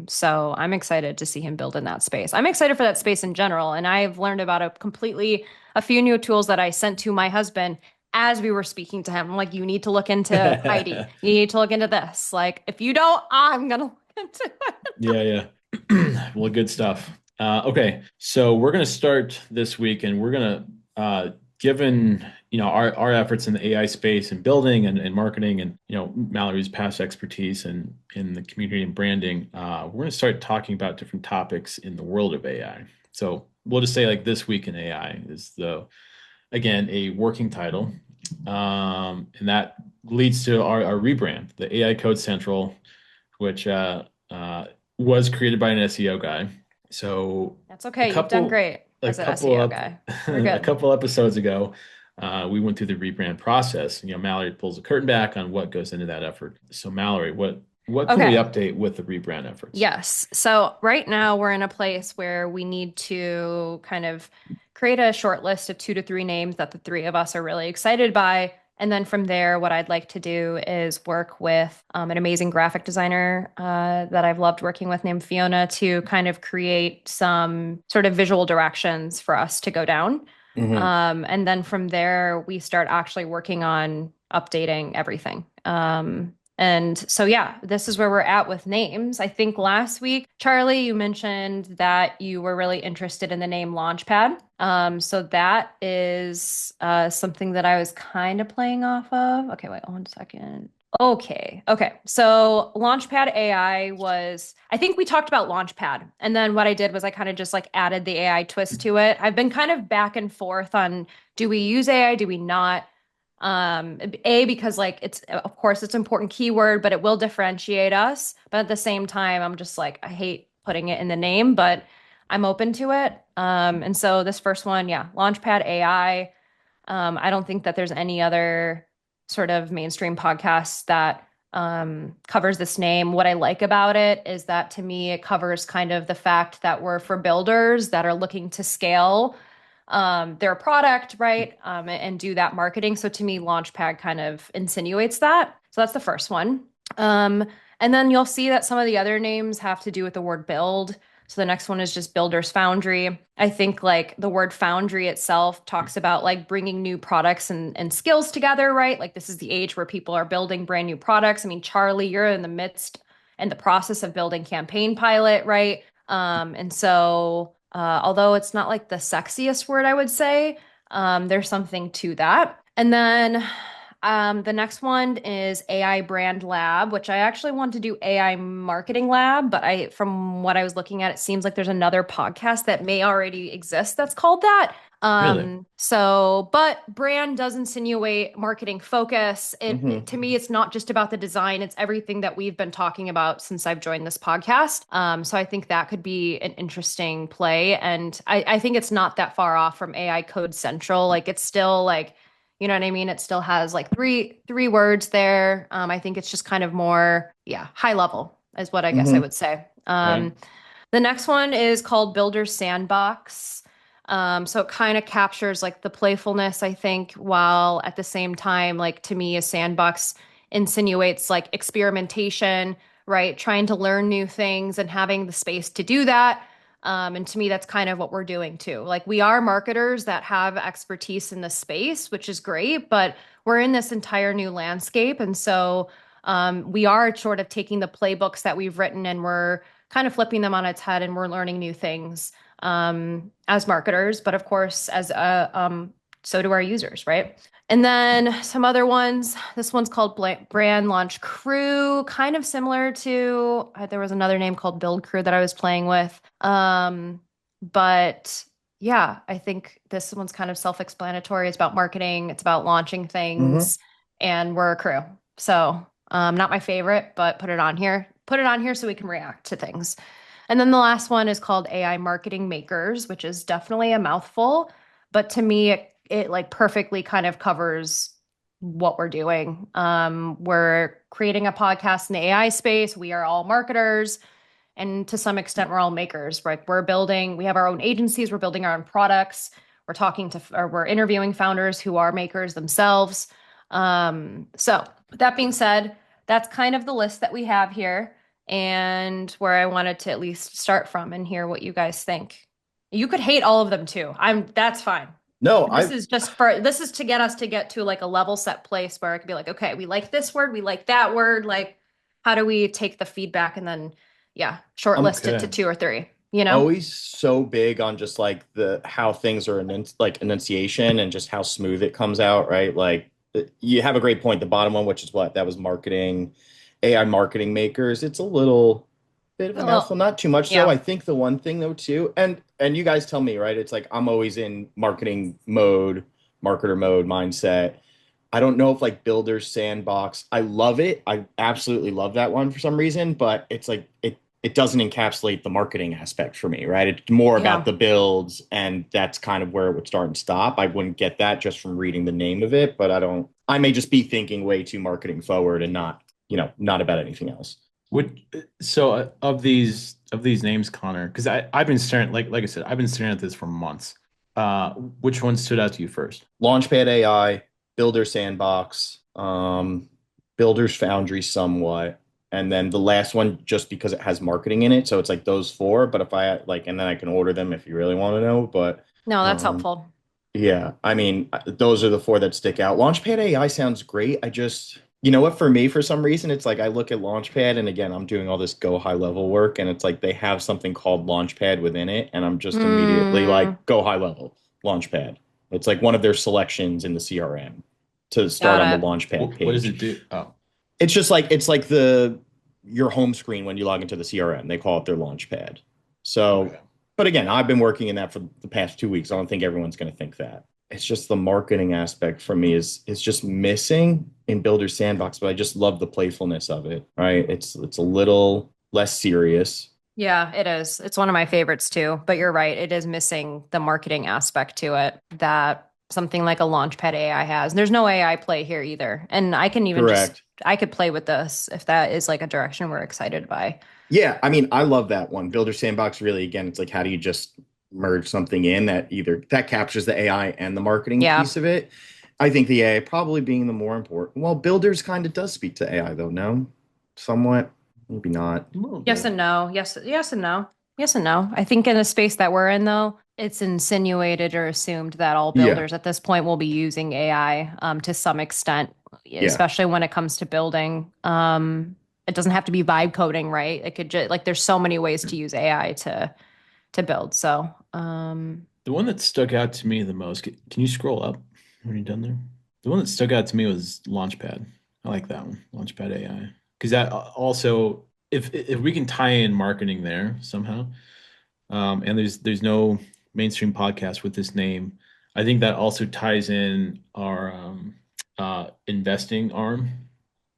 So I'm excited to see him build in that space. I'm excited for that space in general. And I've learned about a few new tools that I sent to my husband as we were speaking to him. I'm like, you need to look into ID. You need to look into this. Like, if you don't, I'm gonna look into it. Yeah, yeah. Well, good stuff. Okay, so we're going to start this week, and we're going to, given our efforts in the AI space and building and marketing, and Mallory's past expertise in the community and branding, we're going to start talking about different topics in the world of AI. So we'll just say like this week in AI is again a working title, and that leads to our rebrand, the AI Code Central, which was created by an SEO guy. So That's a okay. You've done couple great a as an couple SEO of guy. We're a good. couple episodes ago, we went through the rebrand process. Mallory pulls the curtain back on what goes into that effort. So Mallory, what can we Okay. update with the rebrand efforts? Yes. So right now we're in a place where we need to kind of create a short list of 2 to 3 names that the three of us are really excited by. And then from there, what I'd like to do is work with an amazing graphic designer that I've loved working with named Fiona to kind of create some sort of visual directions for us to go down. Hmm. And then from there, we start actually working on updating everything. And so, yeah, this is where we're at with names. I think last week, Charlie, you mentioned that you were really interested in the name Launchpad. So that is something that I was kind of playing off of. Okay, wait 1 second. Okay. Okay. So Launchpad AI was, I think we talked about Launchpad. And then what I did was I kind of just like added the AI twist to it. I've been kind of back and forth on do we use AI? Do we not? Because like it's of course it's an important keyword, but it will differentiate us. But at the same time, I'm just like, I hate putting it in the name, but I'm open to it. And so this first one, yeah, Launchpad AI. I don't think that there's any other sort of mainstream podcast that covers this name. What I like about it is that to me, it covers kind of the fact that we're for builders that are looking to scale their product, right? And do that marketing. So to me, Launchpad kind of insinuates that. So that's the first one. And then you'll see that some of the other names have to do with the word build. So the next one is just Builder's Foundry. I think like the word foundry itself talks about like bringing new products and skills together, right? Like this is the age where people are building brand new products. I mean, Charlie, you're in the midst and the process of building Campaign Pilot, right? And so although it's not like the sexiest word, I would say, there's something to that. And then the next one is AI Brand Lab, which I actually want to do AI Marketing Lab, but from what I was looking at, it seems like there's another podcast that may already exist that's called that. Really? But brand does insinuate marketing focus. Hmm. To me, it's not just about the design, it's everything that we've been talking about since I've joined this podcast. So I think that could be an interesting play. And I think it's not that far off from AI Code Central. Like it's still like, you know what I mean? It still has like three words there. I think it's just kind of more, yeah, high level is what I guess I Hmm. would say. Okay. The next one is called Builder Sandbox. So it kind of captures like the playfulness, I think, while at the same time, like to me, a sandbox insinuates like experimentation, right? Trying to learn new things and having the space to do that. And to me, that's kind of what we're doing too. Like we are marketers that have expertise in this space, which is great, but we're in this entire new landscape. And so we are sort of taking the playbooks that we've written and we're kind of flipping them on its head and we're learning new things as marketers, but of course, so do our users, right? And then some other ones. This one's called Brand Launch Crew, kind of similar to there was another name called Build Crew that I was playing with. But yeah, I think this one's kind of self-explanatory. It's about marketing, it's about launching Hmm. things, and we're a crew. So not my favorite, but put it on here. Put it on here so we can react to things. And then the last one is called AI Marketing Makers, which is definitely a mouthful, but to me, it like perfectly kind of covers what we're doing. We're creating a podcast in the AI space. We are all marketers, and to some extent, we're all makers. Right? We have our own agencies. We're building our own products. We're interviewing founders who are makers themselves. So with that being said, that's kind of the list that we have here and where I wanted to at least start from and hear what you guys think. You could hate all of them too. That's fine. No, This is to get us to get to like a level set place where it could be like, okay, we like this word, we like that word. Like, how do we take the feedback and then, yeah, I'm shortlist it to Okay. 2 or 3? you know? always so big on just like the how things are like enunciation and just how smooth it comes out, right? Like you have a great point. The bottom one, which is what that was marketing, AI marketing makers. It's a little bit of a mouthful, Well, not too much though. yeah. I think the one thing though too, and you guys tell me, right? It's like I'm always in marketing mode, marketer mode mindset. I don't know if like Builder's Sandbox, I love it. I absolutely love that one for some reason, but it's like it doesn't encapsulate the marketing aspect for me, right? It's more about Yeah. the builds, and that's kind of where it would start and stop. I wouldn't get that just from reading the name of it, but I may just be thinking way too marketing forward and not, not about anything else. Would so of these names, Connor, because I've been staring like I said, I've been staring at this for months. Which one stood out to you first? Launchpad AI, Builder Sandbox, Builder's Foundry somewhat, and then the last one just because it has marketing in it. So it's like those four. But if I like, and then I can order them if you really want to know. But No, that's um, helpful. yeah, I mean, those are the four that stick out. Launchpad AI sounds great. I just, you know what, for me, for some reason, it's like I look at Launchpad, and again, I'm doing all this go high level work, and it's like they have something called Launchpad within it, and I'm just immediately Mm, like, go high level, Launchpad. It's like one of their selections in the CRM to start got on the it. Launchpad What does it page. do? Oh, It's like the your home screen when you log into the CRM. They call it their Launchpad. So, okay. but again, I've been working in that for the past 2 weeks. I don't think everyone's going to think that. It's just the marketing aspect for me is just missing in Builder Sandbox, but I just love the playfulness of it, right? It's a little less serious. Yeah, it is. It's one of my favorites too. But you're right. It is missing the marketing aspect to it that something like a Launchpad AI has. And there's no AI play here either. And I can even just, Correct. I could play with this if that is like a direction we're excited by. Yeah, I mean, I love that one. Builder Sandbox really, again, it's like how do you just merge something in that either that captures the AI and the marketing Yeah. piece of it? I think the AI probably being the more important. Well, Builders kind of does speak to AI though, no? Somewhat, maybe not. A little Yes bit. and no. Yes, yes and no. Yes and no. I think in the space that we're in, though, it's insinuated or assumed that all Yeah, builders at this point will be using AI to some extent, yeah, especially when it comes to building. It doesn't have to be vibe coding, right? It could just like there's so many ways to use AI to build. So, The one that stuck out to me the most, can you scroll up when you're done there? The one that stuck out to me was Launchpad. I like that one, Launchpad AI. Because that also, if we can tie in marketing there somehow, and there's no mainstream podcast with this name, I think that also ties in our investing arm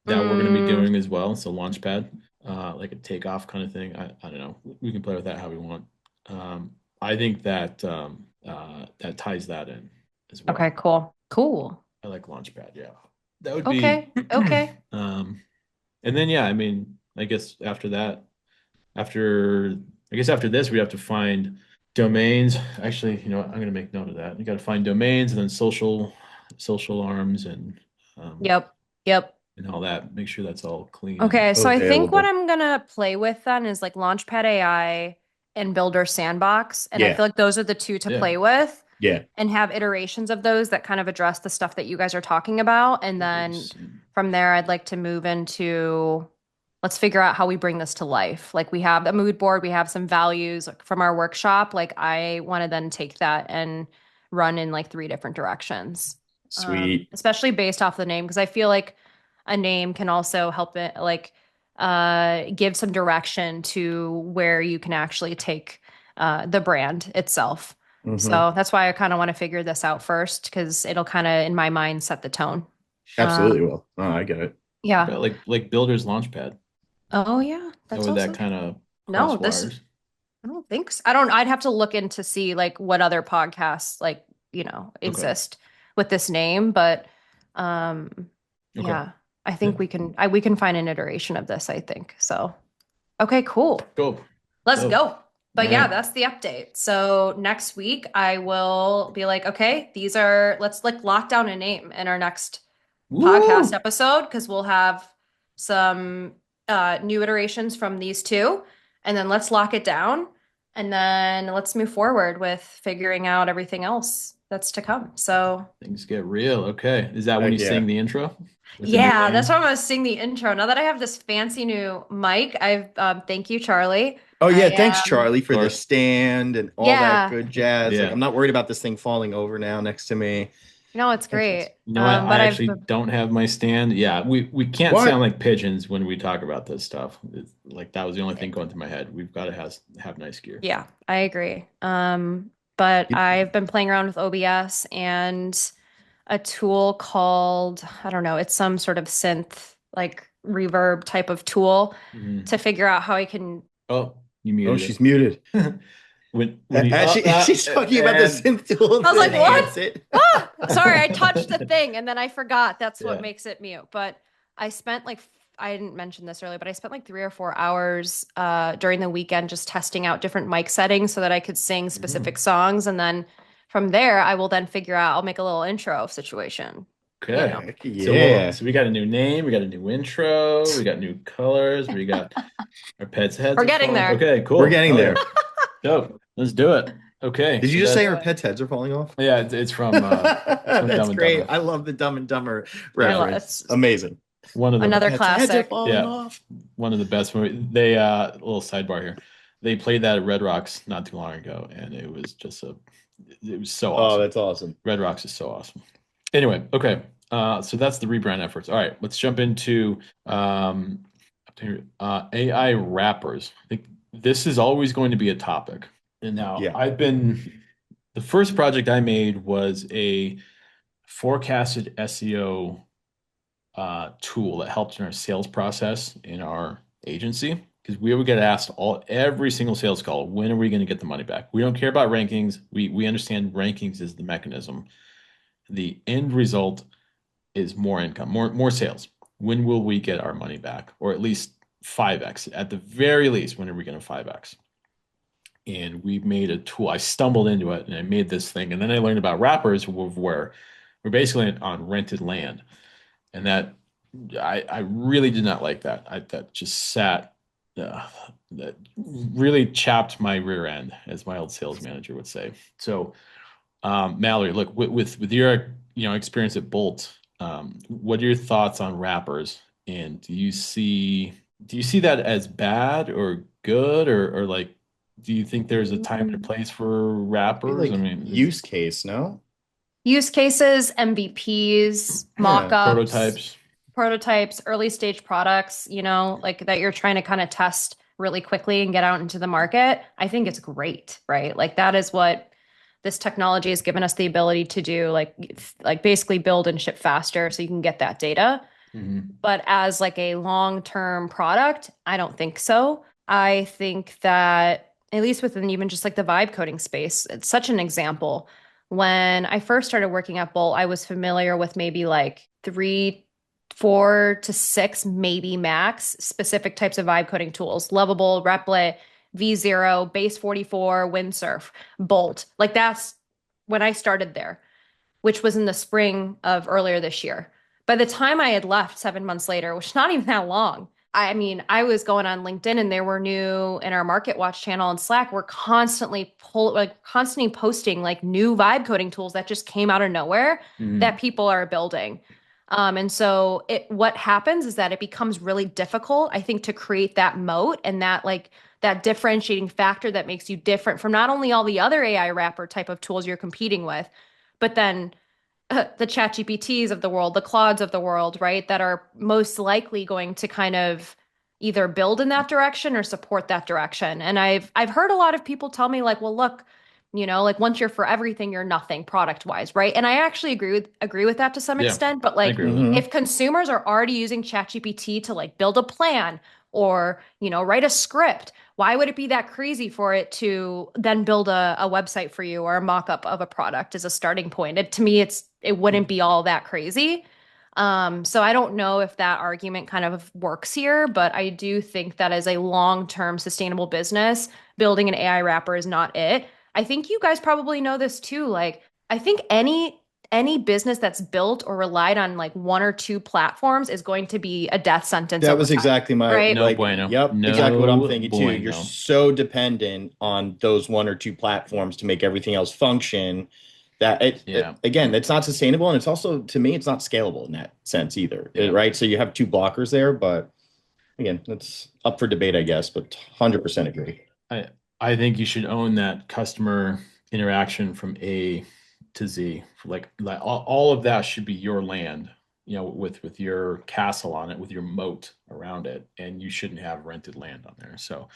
that we're going to be mm, doing as well. So Launchpad, like a takeoff kind of thing. I don't know. We can play with that how we want. I think that that ties that in as okay, well. cool, cool. I like Launchpad. Yeah, that would be. Okay, okay. um, and then yeah, I mean, I guess after that, after I guess after this, we have to find domains. Actually, you know what? I'm going to make note of that. You got to find domains and then social arms um, Yep, yep. and all that. Make sure that's all clean and Okay, so I think what available. I'm gonna play with then is like Launchpad AI and Builder Sandbox. And I Yeah, feel like those are the two to yeah. play with yeah, and have iterations of those that kind of address the stuff that you guys are talking about. And then from there, I'd like to move into let's figure out how we bring this to life. Like we have a mood board, we have some values from our workshop. Like I want to then take that and run in like three different directions, sweet. especially based off the name, because I feel like a name can also help it like give some direction to where you can actually take the brand itself. Hmm. So that's why I kind of want to figure this out first because it'll kind of, in my mind, set the tone. Absolutely Um, will. Oh, I get it. yeah. About like Builder's Launchpad. Oh, yeah. How That's would that also kind of no. cross This wires? I don't think so. I don't. I'd have to look into see like what other podcasts like Okay. exist with this name, but um, Okay. yeah. I Yeah. think we can find an iteration of this. I think so. Okay, cool. Cool. Let's Dope. go. All But yeah, right. that's the update. So next week I will be like, okay, these are, let's like lock down a name in our next podcast Woo! episode because we'll have some new iterations from these two. And then let's lock it down. And then let's move forward with figuring out everything else that's to come. So Things get real. Okay. Is that when Heck you yeah. sing the intro? with a new Yeah, that's why name. I'm gonna sing the intro. Now that I have this fancy new mic, I've thank you, Charlie. Oh I yeah, thanks Charlie Of for the course. stand and all that yeah, good jazz. Like Yeah. I'm not worried about this thing falling over now next to me. no, it's Thanks. great. You know what? I But I've actually don't have my stand. Yeah, we can't sound What? like pigeons when we talk about this stuff. Like that was the only thing going through my head. We've got to have nice gear. Yeah, I agree. But You- I've been playing around with OBS and a tool called, I don't know, it's some sort of synth, like reverb type of tool Mhm. to figure out how I can. Oh, you Oh, muted she's muted. it. When you As she's talking about the and synth tool I was to like, what? enhance it. Ah, sorry, I touched the thing and then I forgot. That's what yeah. makes it mute. But I spent like, I didn't mention this earlier, but I spent like 3 or 4 hours during the weekend just testing out different mic settings so that I could sing specific Mhm. songs. And then from there, I will then figure out, I'll make a little intro situation, you know. Okay. Heck So we'll, yeah. so we got a new name, we got a new intro, we got new colors, we got our pets' heads We're are getting falling. there. Okay, We're cool. getting Hell yeah. there. Dope. Let's do it. Okay. Did you So just Let's say do that our it. pets' heads are falling off? yeah, it's from That's Dumb and great. Dumber. I love the Dumb and Dumber I Yeah. love reference. it's Amazing. One of the another Pets' heads are classic. falling yeah, off. one of the best movies. They little sidebar here. They played that at Red Rocks not too long ago, and it was just it was so Oh, awesome. that's awesome. Red Rocks is so awesome. Anyway, okay. So that's the rebrand efforts. All right, let's jump into AI wrappers. I think this is always going to be a topic. And now Yeah. the first project I made was a forecasted SEO tool that helps in our sales process in our agency because we would get asked every single sales call, when are we going to get the money back? We don't care about rankings. We understand rankings is the mechanism. The end result is more income, more sales. When will we get our money back? Or at least 5x. At the very least, when are we going to 5x? And we made a tool. I stumbled into it and I made this thing. And then I learned about wrappers where we're basically on rented land. And that I really did not like that. That just that really chapped my rear end, as my old sales manager would say. So, Mallory, look, with your experience at Bolt, what are your thoughts on wrappers? And do you see that as bad or good, or like, do you think there's a time and a place for Be wrappers? I like mean, use case, no? Use cases, MVPs, Yeah. mock-ups, prototypes. prototypes, early stage products, like that you're trying to kind of test really quickly and get out into the market. I think it's great, right? Like that is what this technology has given us the ability to do, like basically build and ship faster so you can get that data. Mhm. But as like a long-term product, I don't think so. I think that at least within even just like the vibe coding space, it's such an example. When I first started working at Bolt, I was familiar with maybe like 3, 4 to 6, maybe max specific types of vibe coding tools: Lovable, Replit, V0, Base 44, Windsurf, Bolt. Like that's when I started there, which was in the spring of earlier this year. By the time I had left 7 months later, which is not even that long, I mean, I was going on LinkedIn and there were new in our Market Watch channel and Slack. We're constantly posting like new vibe coding tools that just came out of nowhere that Mhm. people are building. And so what happens is that it becomes really difficult, I think, to create that moat and that differentiating factor that makes you different from not only all the other AI wrapper type of tools you're competing with, but then the ChatGPTs of the world, the Claudes of the world, right? That are most likely going to kind of either build in that direction or support that direction. And I've heard a lot of people tell me like, well, look, like once you're for everything, you're nothing product wise, right? And I actually agree with that to some Yeah, extent. But I like, agree with that. Mm-hmm. if consumers are already using ChatGPT to like build a plan or write a script, why would it be that crazy for it to then build a website for you or a mock-up of a product as a starting point? To me, it wouldn't be all that crazy. So I don't know if that argument kind of works here, but I do think that as a long-term sustainable business, building an AI wrapper is not it. I think you guys probably know this too. Like, I think any business that's built or relied on like one or two platforms is going to be a death sentence That over was time, exactly my right? No like, bueno. yep, exactly what I'm No thinking too. You're bueno. so dependent on those one or two platforms to make everything else function that Yeah. again, it's not sustainable, and it's also, to me, it's not scalable in that sense either, Yeah. right? So you have two blockers there, but again, that's up for debate, I guess, but 100% agree. I I think you should own that customer interaction from A to Z. Like all of that should be your land, with your castle on it, with your moat around it, and you shouldn't have rented land on there. So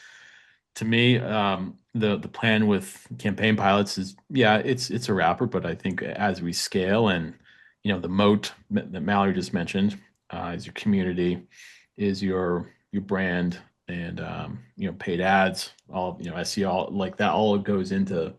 to me, the plan with campaign pilots is, yeah, it's a wrapper, but I think as we scale and the moat that Mallory just mentioned, is your community, is your brand, and paid ads, all SEO, all like that, all goes into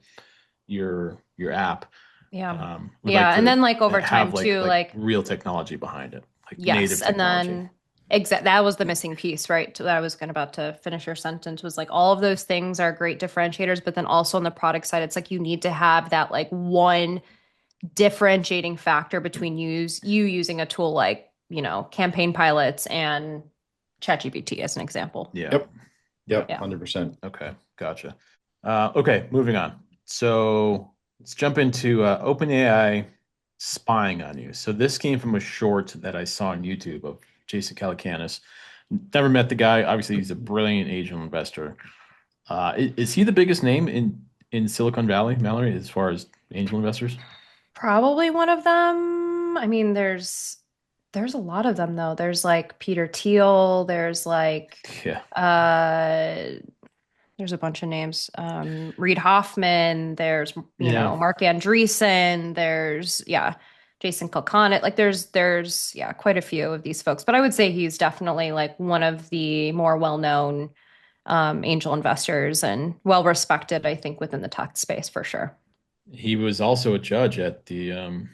your app. Yeah. Would like Yeah. And to then like over time have too, like like real technology behind it, like yes. native And technology. then that was the missing piece, right? That I was about to finish your sentence was like all of those things are great differentiators, but then also on the product side, it's like you need to have that like one differentiating factor between you using a tool like, campaign pilots and ChatGPT as an example. Yeah. Yep. Yep. Yeah. 100%. Okay, gotcha. Okay, moving on. So let's jump into OpenAI spying on you. So this came from a short that I saw on YouTube of Jason Calacanis. Never met the guy. Obviously, he's a brilliant angel investor. Is he the biggest name in Silicon Valley, Mallory, as far as angel investors? Probably one of them. I mean, there's a lot of them though. There's like Peter Thiel, Yeah, uh there's a bunch of names. Reid Hoffman, there's, yeah. Mark Andreessen, there's Jason Kilconnett. Like there's quite a few of these folks. But I would say he's definitely like one of the more well-known angel investors and well respected, I think, within the tech space for sure. He was also a judge at the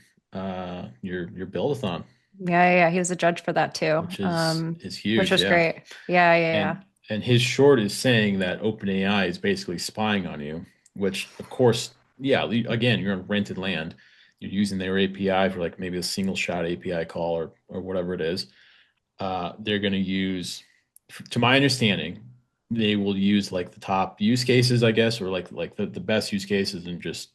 your Build-a-thon, Yeah, he was a judge for that too. which is Which huge. was Yeah. great. Yeah. And his short is saying that OpenAI is basically spying on you, which of course, yeah, again, you're on rented land. You're using their API for like maybe a single shot API call or whatever it is. They're going to use, to my understanding, they will use like the top use cases, I guess, or like the best use cases, and just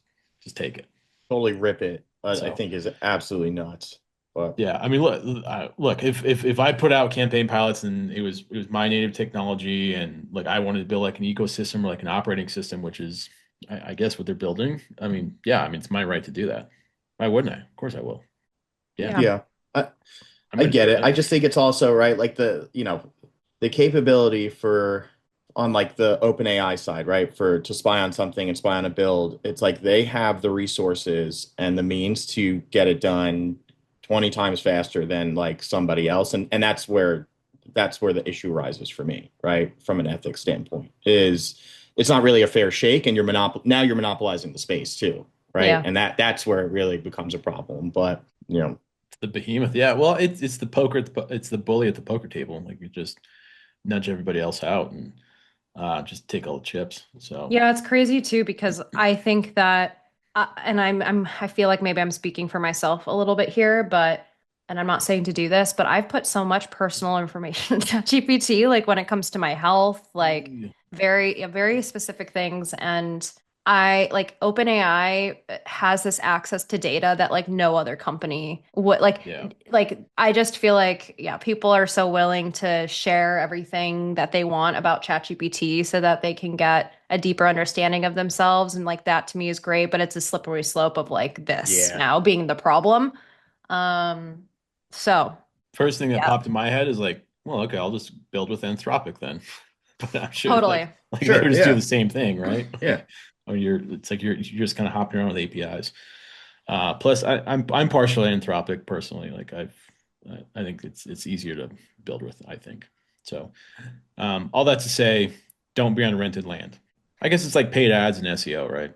take it. Totally rip it. I So think is absolutely nuts. But yeah, I mean, look, if I put out campaign pilots and it was my native technology, and like I wanted to build like an ecosystem or like an operating system, which is I guess what they're building. I mean, yeah, I mean it's my right to do that. Why wouldn't I? Of course I will. Yeah, Yeah. yeah, I, I'm I going to get do it. I it. just think it's also right, like the capability for on like the OpenAI side, right? For to spy on something and spy on a build, it's like they have the resources and the means to get it done 20 times faster than like somebody else. And that's where the issue arises for me, right? From an ethics standpoint, is it's not really a fair shake, and now you're monopolizing the space too, right? Yeah. And that's where it really becomes a problem. But It's the behemoth. Yeah, well, it's the poker. It's the bully at the poker table. Like you just nudge everybody else out and just take all the chips. So Yeah, it's crazy too because I think that, and I feel like maybe I'm speaking for myself a little bit here, and I'm not saying to do this, but I've put so much personal information into ChatGPT, like when it comes to my health, like very specific things, and I like OpenAI has this access to data that like no other company would yeah. like I just feel like people are so willing to share everything that they want about ChatGPT so that they can get a deeper understanding of themselves, and like that to me is great, but it's a slippery slope of like this yeah, now being the problem. Um so First thing that yeah, popped in my head is like, well, okay, I'll just build with Anthropic then. But I'm sure totally. like they sure, would just do yeah, the same thing, right? yeah, Or it's like you're just kind of hopping around with APIs. Plus, I'm partial to Anthropic personally. Like I think it's easier to build with. I think so. All that to say, don't be on rented land. I guess it's like paid ads and SEO, right?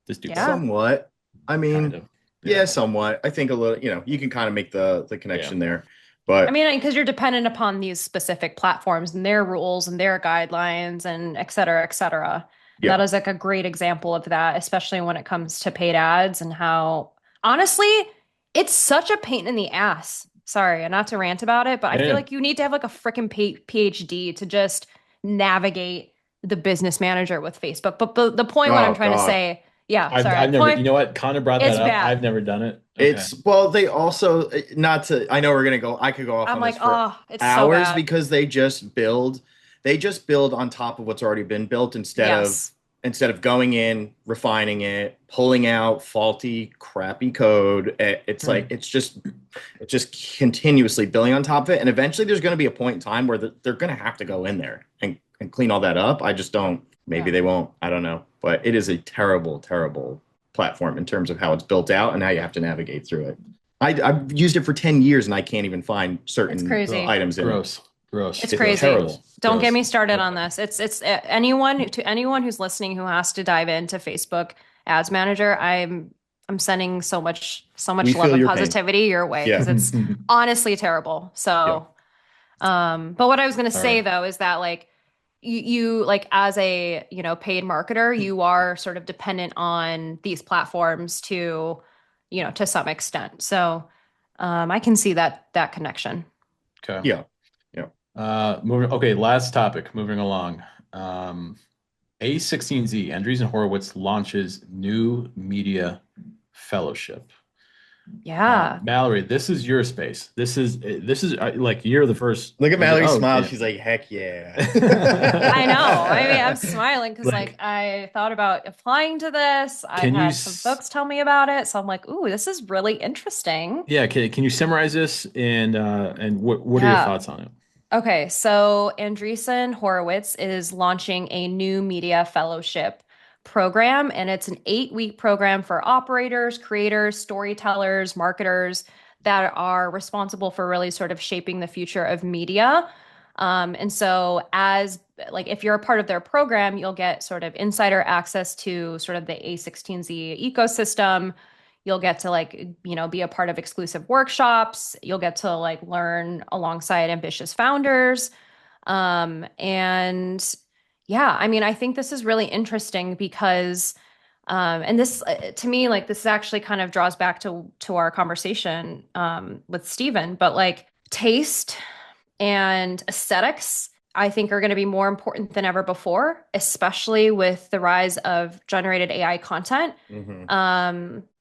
Just do both, Yeah. somewhat. I kind mean, of. yeah, Yeah, somewhat. I think a little, you can kind of make the yeah, connection there. I But mean, because you're dependent upon these specific platforms and their rules and their guidelines and et cetera, et cetera. And that yeah, is like a great example of that, especially when it comes to paid ads and how, honestly, it's such a pain in the ass. Sorry, and not to rant about it, but I feel yeah. like you need to have like a freaking PhD to just navigate the business manager with Facebook. But the point what I'm oh trying to God, say Yeah, sorry. I've never, you know what? Connor brought It's that up. bad. I've never done it. Okay. Well, they also, not to, I know we're gonna go, I could go off I'm on like, this for oh, it's so hours bad. because they just build on top of what's already been built Yes. instead of going in, refining it, pulling out faulty, crappy code. It's like Hmm. it's just continuously building on top of it, and eventually there's going to be a point in time where they're going to have to go in there and clean all that up. I just don't. Maybe Yeah. they won't. I don't know, but it is a terrible, terrible platform in terms of how it's built out and how you have to navigate through it. I've used it for 10 years and I can't even find It's certain crazy. items in it. Gross. Gross. It's It's crazy. terrible. Don't get Gross. me started on Okay. this. It's anyone who's listening who has to dive into Facebook Ads Manager. I'm sending so much We love feel and your pain. positivity your way Yeah. because it's honestly terrible. Yeah. So, but what I was gonna All say right. though is that like you like as a paid marketer, you are sort of dependent on these platforms to to some extent. So, I can see that connection. Okay. Yeah. Yeah. Moving. Okay. Last topic. Moving along. A16Z, Andreessen Horowitz launches new media fellowship. Yeah. Mallory, this is your space. This is like you're the first. Look at I was like, Mallory's oh, smile. yeah. She's like, heck yeah. I know. I mean, I'm smiling because like Like, I thought about applying to this. I've can you, had some folks tell me about it, so I'm like, ooh, this is really interesting. yeah, can you summarize this and what are your Yeah. thoughts on it? Okay, so Andreessen Horowitz is launching a new media fellowship program, and it's an 8-week program for operators, creators, storytellers, marketers that are responsible for really sort of shaping the future of media. And so, as like if you're a part of their program, you'll get sort of insider access to sort of the A16Z ecosystem. You'll get to like, be a part of exclusive workshops. You'll get to like learn alongside ambitious founders. And yeah, I mean, I think this is really interesting because, and this to me, like this actually kind of draws back to our conversation with Steven, but like taste and aesthetics, I think are going to be more important than ever before, especially with the rise of generated AI content. hmm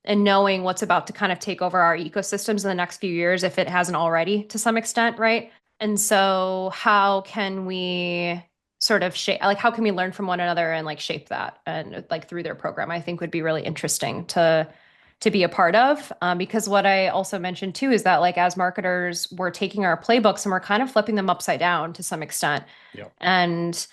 And knowing what's about to kind of take over our ecosystems in the next few years, if it hasn't already to some extent, right? And so, how can we sort of shape, like, how can we learn from one another and like shape that and like through their program? I think would be really interesting to be a part of. Because what I also mentioned too is that like as marketers, we're taking our playbooks and we're kind of flipping them upside down to some extent. Yeah. And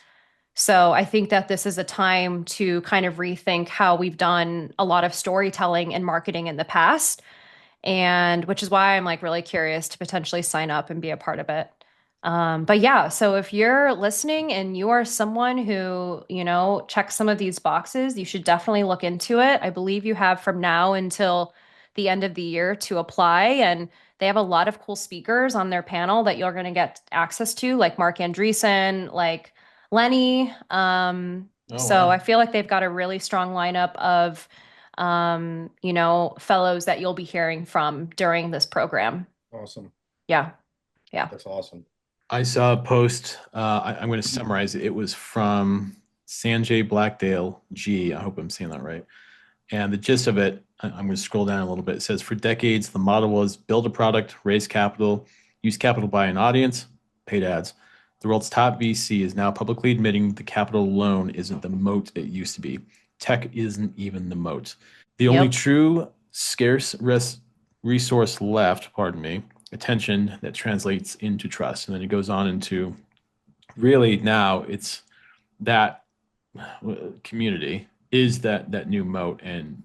so I think that this is a time to kind of rethink how we've done a lot of storytelling and marketing in the past. And which is why I'm like really curious to potentially sign up and be a part of it. But yeah, so if you're listening and you are someone who, checks some of these boxes, you should definitely look into it. I believe you have from now until the end of the year to apply. And they have a lot of cool speakers on their panel that you're going to get access to, like Mark Andreessen, like Lenny. Oh, So I wow. feel like they've got a really strong lineup of, fellows that you'll be hearing from during this program. Awesome. Yeah. Yeah. That's awesome. I saw a post. I'm going to summarize it. It was from Sanjay Blackdale G. I hope I'm saying that right. And the gist of it, I'm going to scroll down a little bit. It says, for decades, the model was build a product, raise capital, use capital by an audience, paid ads. The world's top VC is now publicly admitting the capital alone isn't the moat it used to be. Tech isn't even the moat. The only Yep. true scarce resource left, pardon me, attention that translates into trust. And then it goes on into really now it's that community is that new moat, and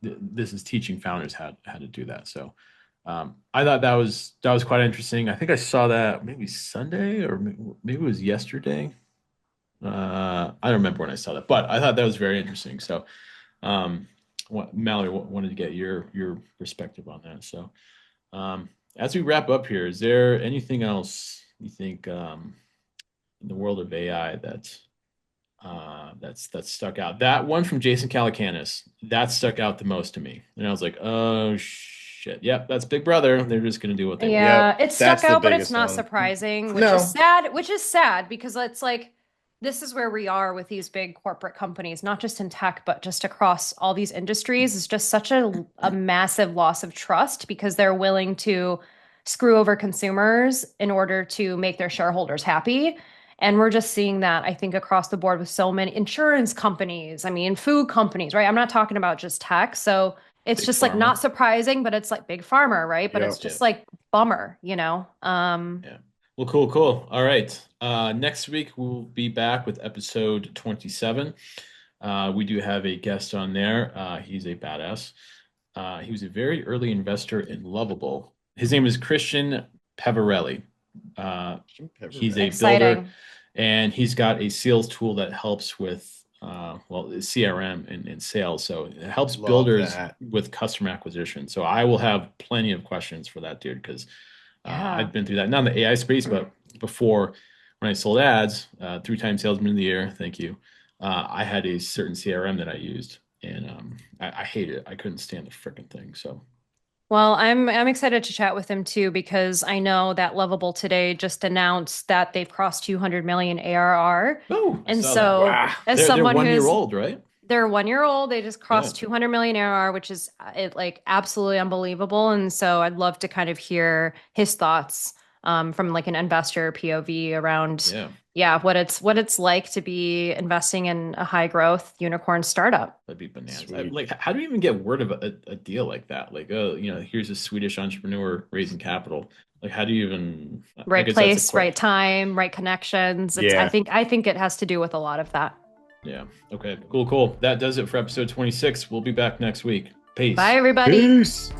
this is teaching founders how to do that. So I thought that was quite interesting. I think I saw that maybe Sunday or maybe it was yesterday. I don't remember when I saw that, but I thought that was very interesting. So Mallory wanted to get your perspective on that. So as we wrap up here, is there anything else you think in the world of AI that's stuck out? That one from Jason Calacanis, that stuck out the most to me. And I was like, oh shit. Yep, that's Big Brother. They're just gonna do what they want. Yeah, Yep. it stuck That's the out, but it's biggest not one. surprising, which is No. sad, which is sad because it's like this is where we are with these big corporate companies, not just in tech, but just across all these industries. Is just such a massive loss of trust because they're willing to screw over consumers in order to make their shareholders happy. And we're just seeing that, I think, across the board with so many insurance companies, I mean, food companies, right? I'm not talking about just tech. So it's Big just like pharma. not surprising, but it's like big pharma, right? But Yeah. it's just like bummer, you know? Yeah. Well, cool. All right. Next week we'll be back with episode 27. We do have a guest on there. He's a badass. He was a very early investor in Lovable. His name is Christian Peverelli. He's a builder, Exciting. and he's got a sales tool that helps with CRM and sales. So it helps Love builders that. with customer acquisition. So I will have plenty of questions for that dude because Yeah. I've been through that, not in the AI space, but before when I sold ads, 3-time salesman of the year. Thank you. I had a certain CRM that I used, and I hated it. I couldn't stand the freaking thing. So Well, I'm excited to chat with him too because I know that Lovable today just announced that they've crossed 200 million ARR. oh, I And saw that. so Wow. as They're someone 1 year who's old, right? they're 1 year old, they just crossed Yeah. 200 million ARR, which is like absolutely unbelievable. And so I'd love to kind of hear his thoughts from like an investor POV around what it's like to be investing in a high growth unicorn startup. That'd be bananas. Sweet. Like, how do you even get word of a deal like that? Like, oh, here's a Swedish entrepreneur raising capital. Like, how do you even? I Right guess that's a place, right time, right connections. It's Yeah. I think it has to do with a lot of that. Yeah. Okay. Cool. That does it for episode 26. We'll be back next week. Peace. Bye everybody. Peace.